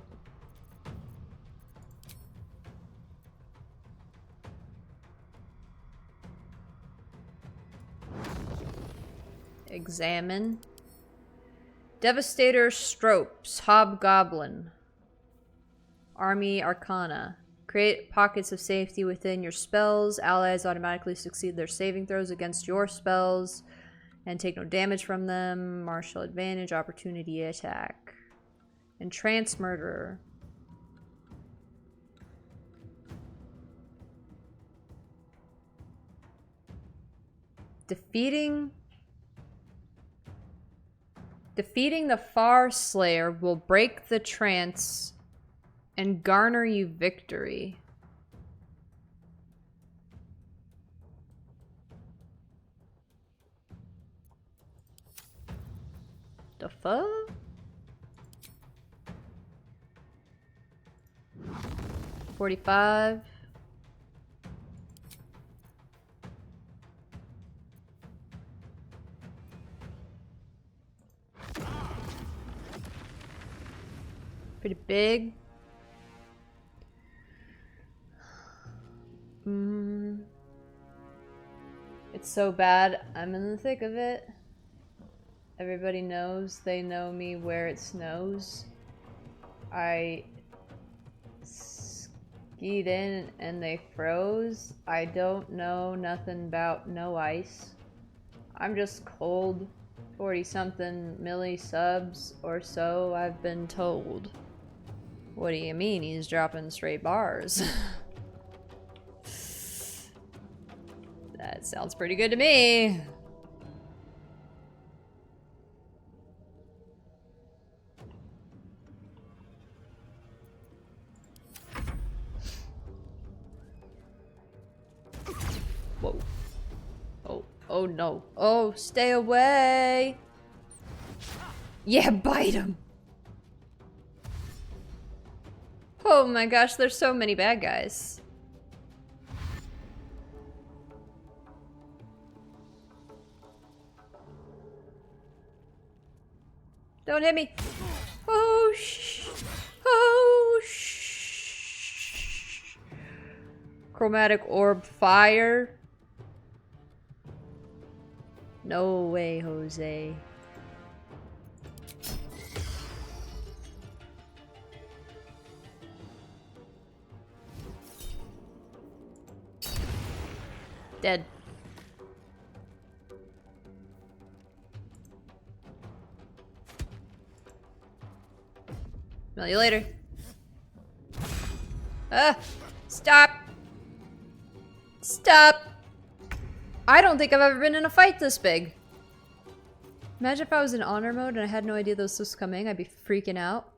Examine. Devastator Stropes. Hobgoblin. Army Arcana. Create pockets of safety within your spells. Allies automatically succeed their saving throws against your spells and take no damage from them. Martial advantage. Opportunity attack. Entrance Murderer. Defeating the Far Slayer will break the trance and garner you victory. The fuck? 45. Pretty big. It's so bad. I'm in the thick of it. Everybody knows. They know me where it snows. I skied in and they froze. I don't know nothing about no ice. I'm just cold. 40-something milli subs or so, I've been told. What do you mean he's dropping straight bars? That sounds pretty good to me. Whoa. Oh, oh no. Oh, stay away. Yeah, bite him. Oh my gosh, there's so many bad guys. Don't hit me. Oh, shh. Oh, shh. Chromatic orb fire. No way, Jose. Dead. Smell you later. Ah! Stop! Stop! I don't think I've ever been in a fight this big. Imagine if I was in honor mode and I had no idea those was coming. I'd be freaking out.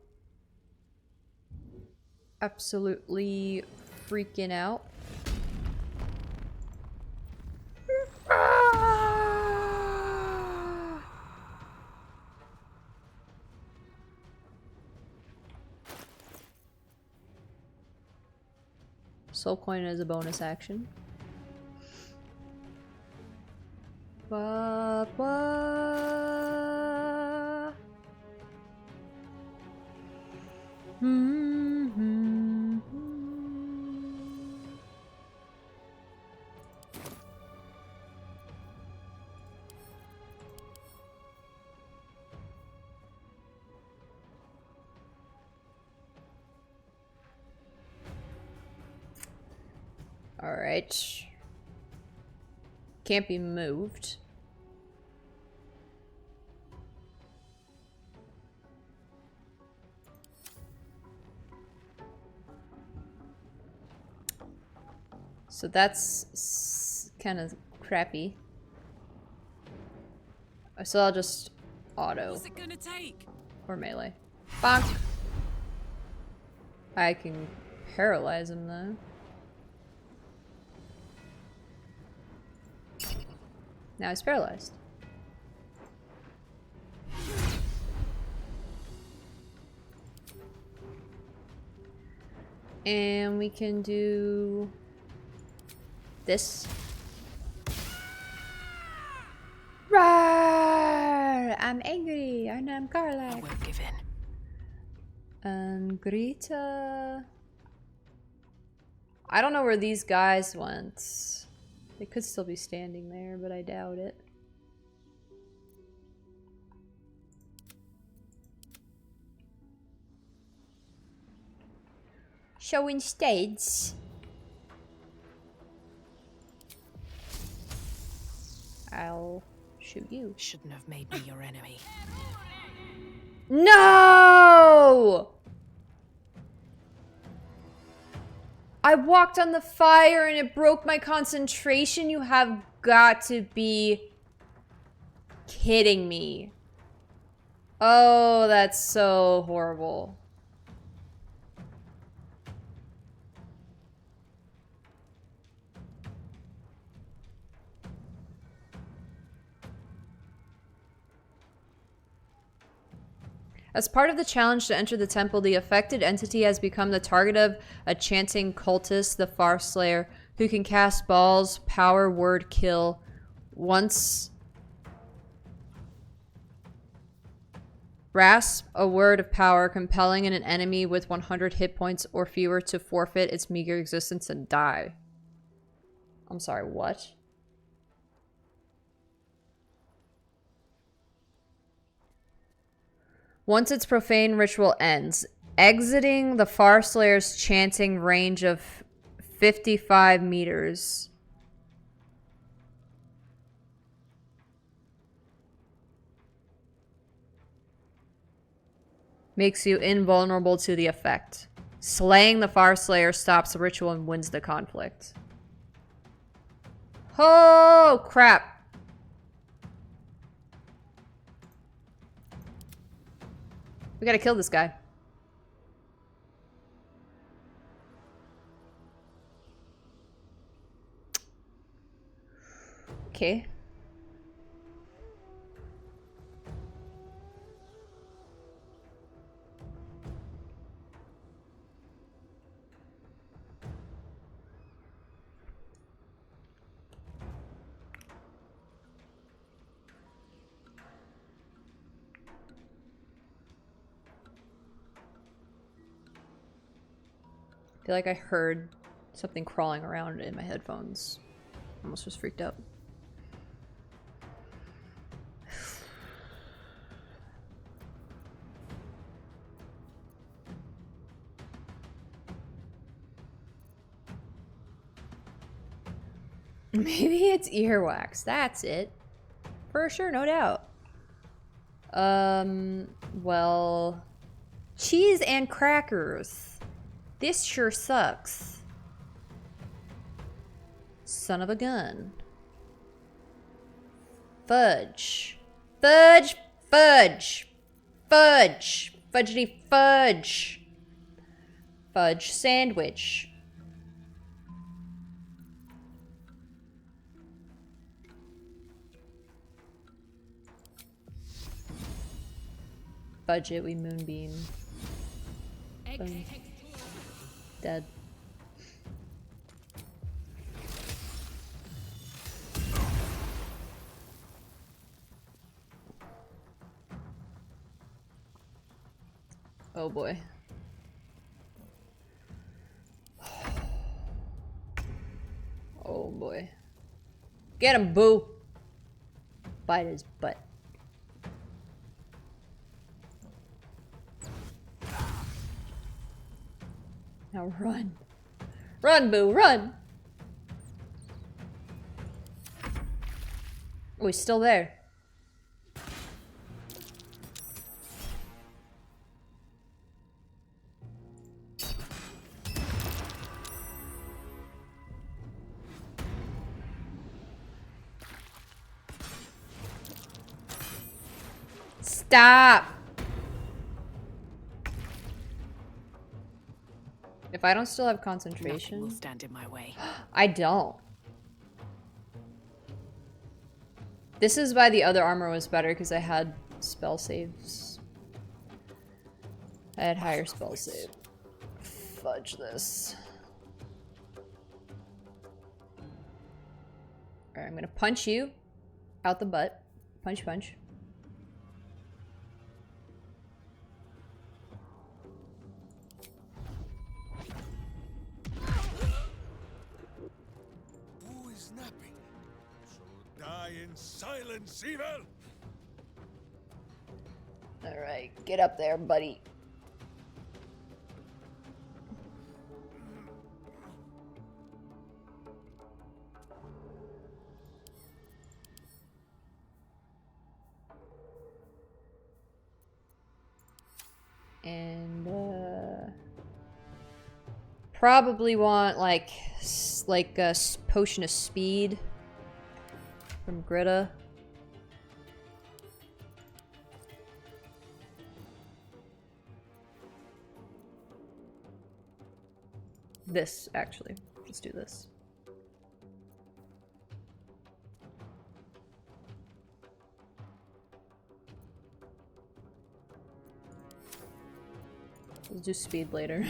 Absolutely freaking out. Soul coin is a bonus action. Ba, ba. All right. Can't be moved. So that's kind of crappy. So I'll just auto. What's it gonna take? Or melee. Bonk! I can paralyze him though. Now he's paralyzed. And we can do this. Rawr! I'm angry and I'm Garlic. I won't give in. And Greta. I don't know where these guys went. They could still be standing there, but I doubt it. So instead, I'll shoot you. Shouldn't have made me your enemy. No! I walked on the fire and it broke my concentration. You have got to be kidding me. Oh, that's so horrible. As part of the challenge to enter the temple, the affected entity has become the target of a chanting cultist, the Farslayer, who can cast balls, power, word, kill. Once grasp a word of power, compelling an enemy with 100 hit points or fewer to forfeit its meager existence and die. I'm sorry, what? Once its profane ritual ends, exiting the Farslayer's chanting range of 55 meters. Makes you invulnerable to the effect. Slaying the Farslayer stops the ritual and wins the conflict. Oh, crap. We gotta kill this guy. Okay. I feel like I heard something crawling around in my headphones. Almost was freaked out. Maybe it's earwax. That's it. For sure, no doubt. Well, cheese and crackers. This sure sucks. Son of a gun. Fudge. Fudge, fudge. Fudge. Fudgety fudge. Fudge sandwich. Fudge it, we moonbeam. Boom. Dead. Oh boy. Oh boy. Get him, boo! Bite his butt. Now run. Run, boo, run! Oh, he's still there. Stop! If I don't still have concentration... Nothing will stand in my way. I don't. This is why the other armor was better, because I had spell saves. I had higher spell save. Fudge this. Alright, I'm gonna punch you out the butt. Punch, punch. Who is napping? So die in silence, evil! Alright, get up there, buddy. And probably want like a potion of speed from Greta. This actually, let's do this. We'll do speed later.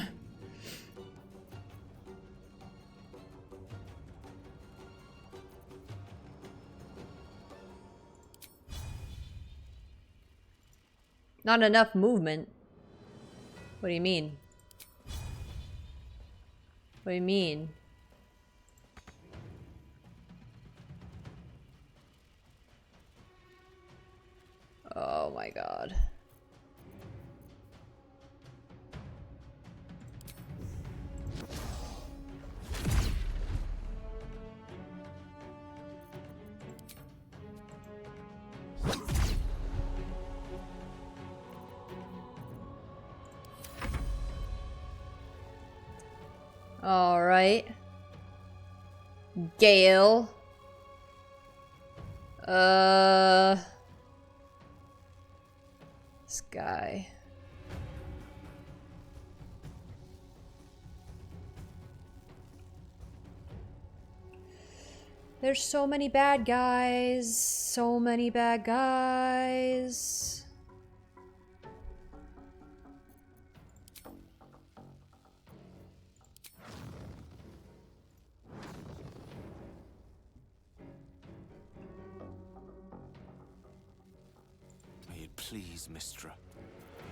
Not enough movement? What do you mean? What do you mean? Oh my god. Alright. Gale. This guy. There's so many bad guys. So many bad guys. Please, Mistra.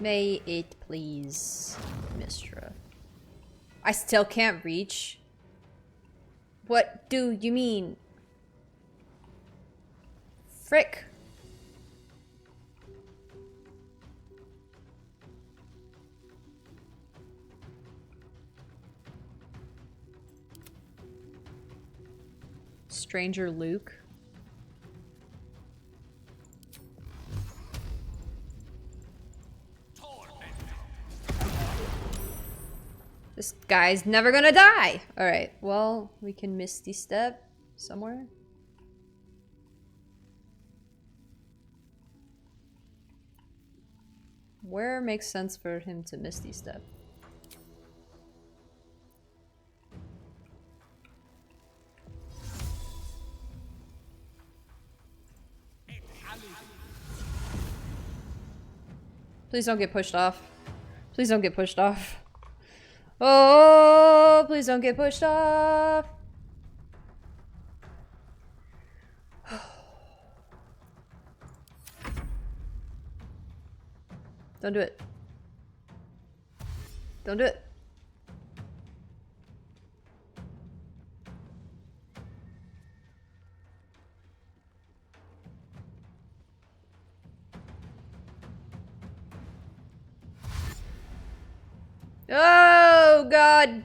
May it please, Mistra. I still can't reach. What do you mean? Frick. Stranger Luke. This guy's never gonna die! Alright, well, we can Misty Step somewhere. Where makes sense for him to Misty Step? Please don't get pushed off. Please don't get pushed off. Oh, please don't get pushed off. Don't do it. Don't do it. Oh, God.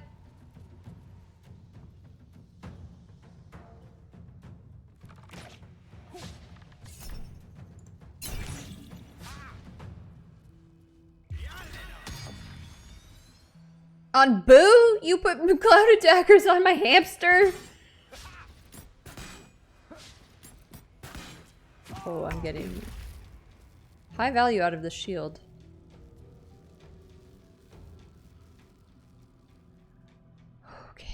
On Boo? You put cloud attackers on my hamster? Oh, I'm getting High value out of the shield. Okay.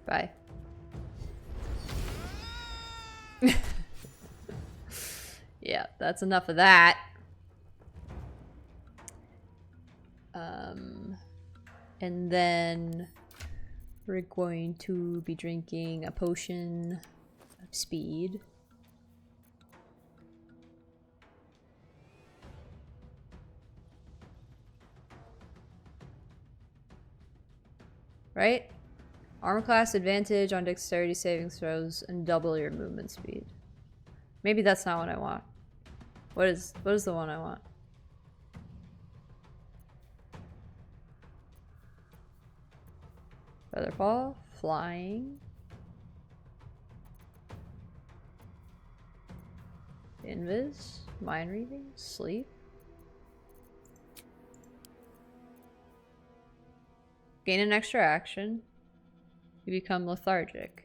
Bye. Yeah, that's enough of that. And then we're going to be drinking a potion of speed. Right? Armor class advantage on dexterity saving throws and double your movement speed. Maybe that's not what I want. What is the one I want? Featherfall, flying, invis, mind reading, sleep. Gain an extra action. You become lethargic.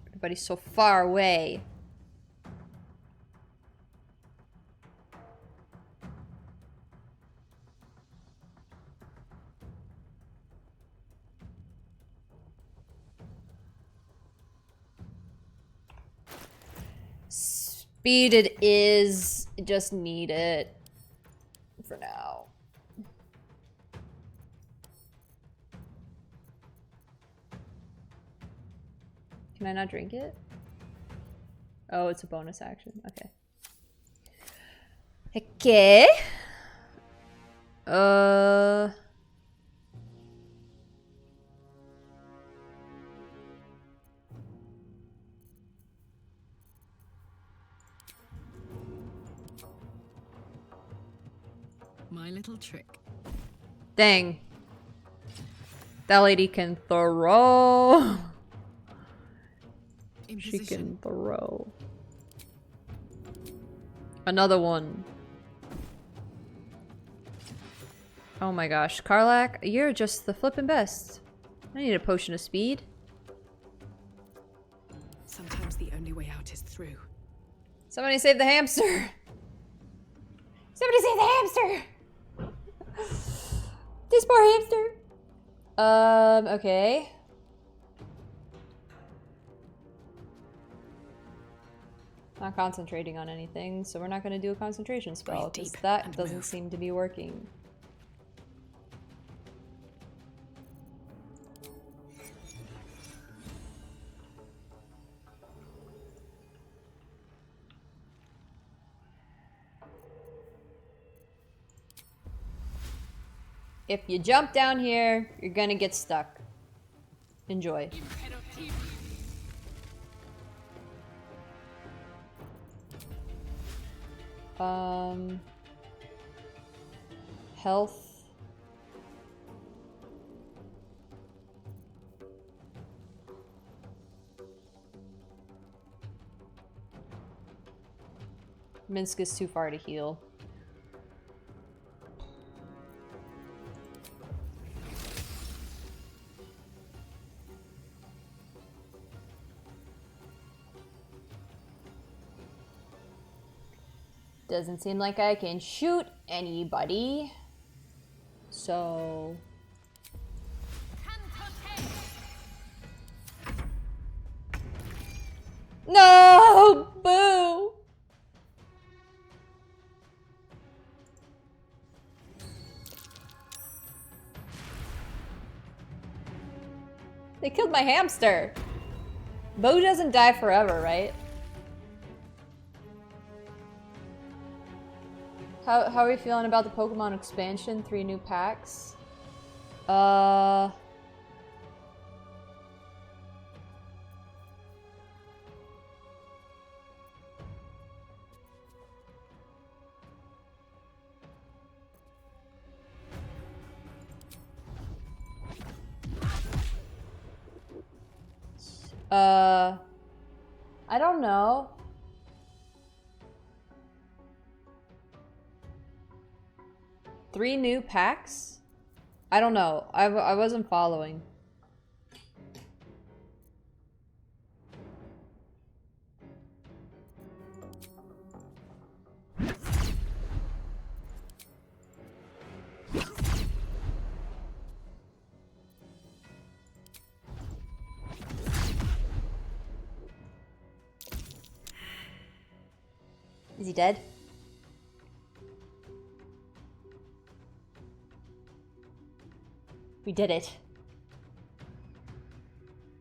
Everybody's so far away. Speed it is. Just need it for now. Can I not drink it? Oh, it's a bonus action. Okay. Okay. My little trick. Dang. That lady can throw. She can throw. Another one. Oh my gosh. Karlak, you're just the flippin' best. I need a potion of speed. Sometimes the only way out is through. Somebody save the hamster. Somebody save the hamster. This poor hamster. Okay. Not concentrating on anything, so we're not going to do a concentration spell because that doesn't seem to be working. If you jump down here, you're gonna get stuck. Enjoy. Health. Minsk is too far to heal. Doesn't seem like I can shoot anybody. So... No! Boo! They killed my hamster. Bo doesn't die forever, right? How are we feeling about the Pokemon expansion? 3 new packs? I don't know. Three new packs? I don't know. I wasn't following. Is he dead? We did it.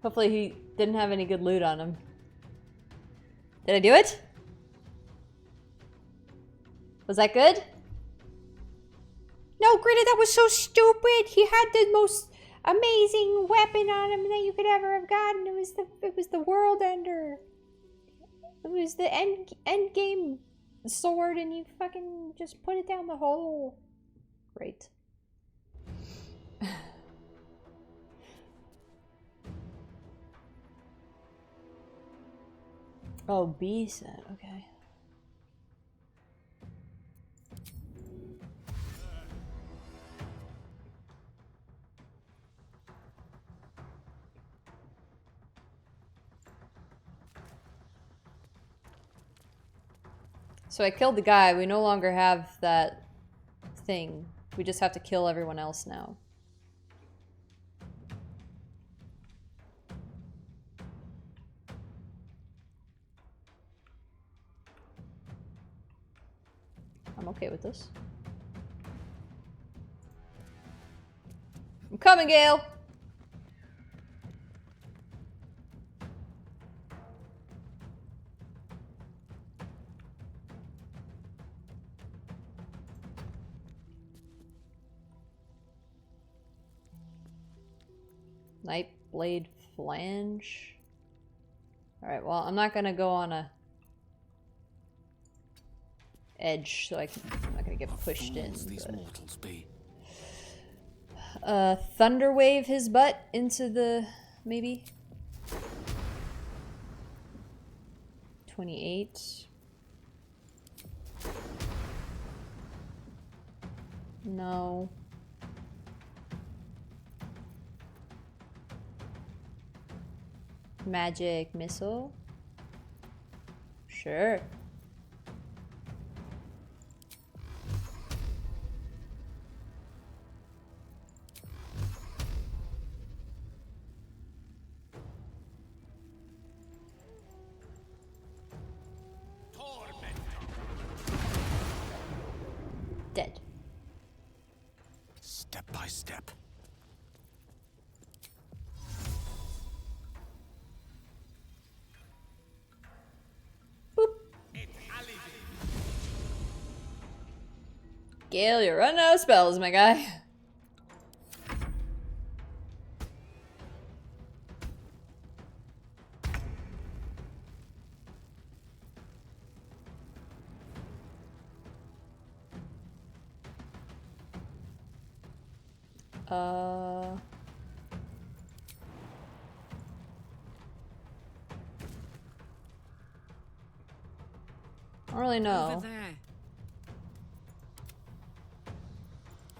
Hopefully he didn't have any good loot on him. Did I do it? Was that good? No, Greta, that was so stupid. He had the most amazing weapon on him that you could ever have gotten. It was the world ender. It was the end game sword, and you fucking just put it down the hole. Great. Oh, B set, okay. So I killed the guy. We no longer have that thing. We just have to kill everyone else now. I'm okay with this. I'm coming, Gale! Nightblade Flange. Alright, well, I'm not gonna go on a edge, so I'm not gonna get pushed in. These mortals be. Thunder wave his butt into the maybe 28. No. Magic missile. Sure. Dead. Step by step. Gale, you're running out of spells, my guy. I don't really know. Over there.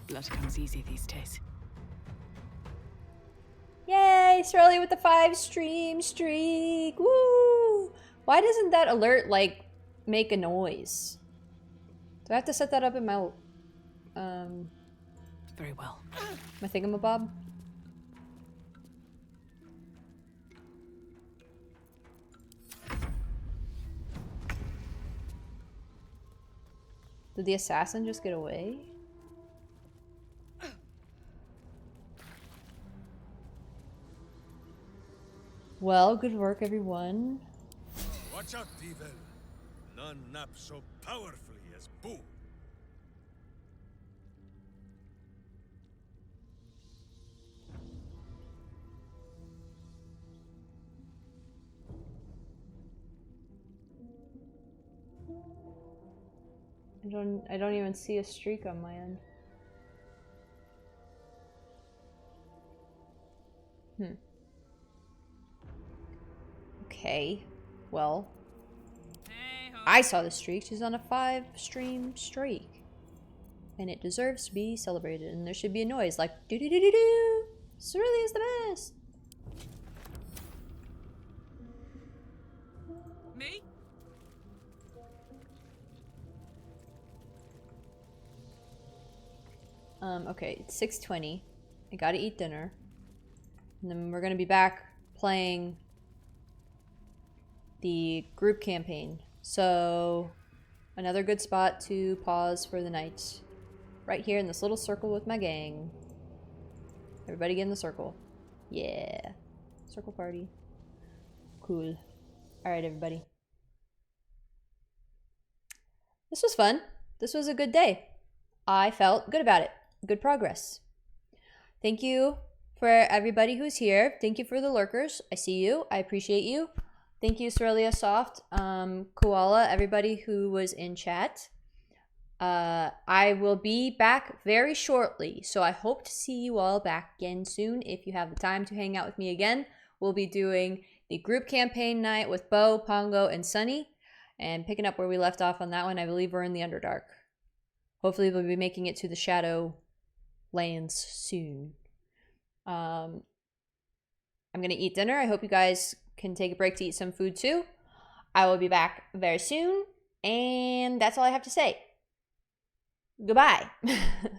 Blood comes easy these days. Yay, Shirley with the 5-stream streak. Woo! Why doesn't that alert, like, make a noise? Do I have to set that up in my, Very well. my thingamabob? Did the assassin just get away? Well, good work, everyone. Watch out, Devil. None nap so powerfully as Boo. I don't even see a streak on my end. Okay. Well. I saw the streak. She's on a 5-stream streak. And it deserves to be celebrated. And there should be a noise like doo doo doo doo doo. This really is the best. Me? Okay, it's 6:20. I gotta eat dinner. And then we're gonna be back playing the group campaign. So, another good spot to pause for the night. Right here in this little circle with my gang. Everybody get in the circle. Yeah. Circle party. Cool. Alright, everybody. This was fun. This was a good day. I felt good about it. Good progress. Thank you for everybody who's here. Thank you for the lurkers. I see you. I appreciate you. Thank you, Cerelia Soft, Koala, everybody who was in chat. I will be back very shortly, so I hope to see you all back again soon. If you have the time to hang out with me again, we'll be doing the group campaign night with Bo, Pongo, and Sunny, and picking up where we left off on that one. I believe we're in the Underdark. Hopefully we'll be making it to the Shadow Lands soon. I'm gonna eat dinner. I hope you guys can take a break to eat some food too. I will be back very soon, and that's all I have to say. Goodbye.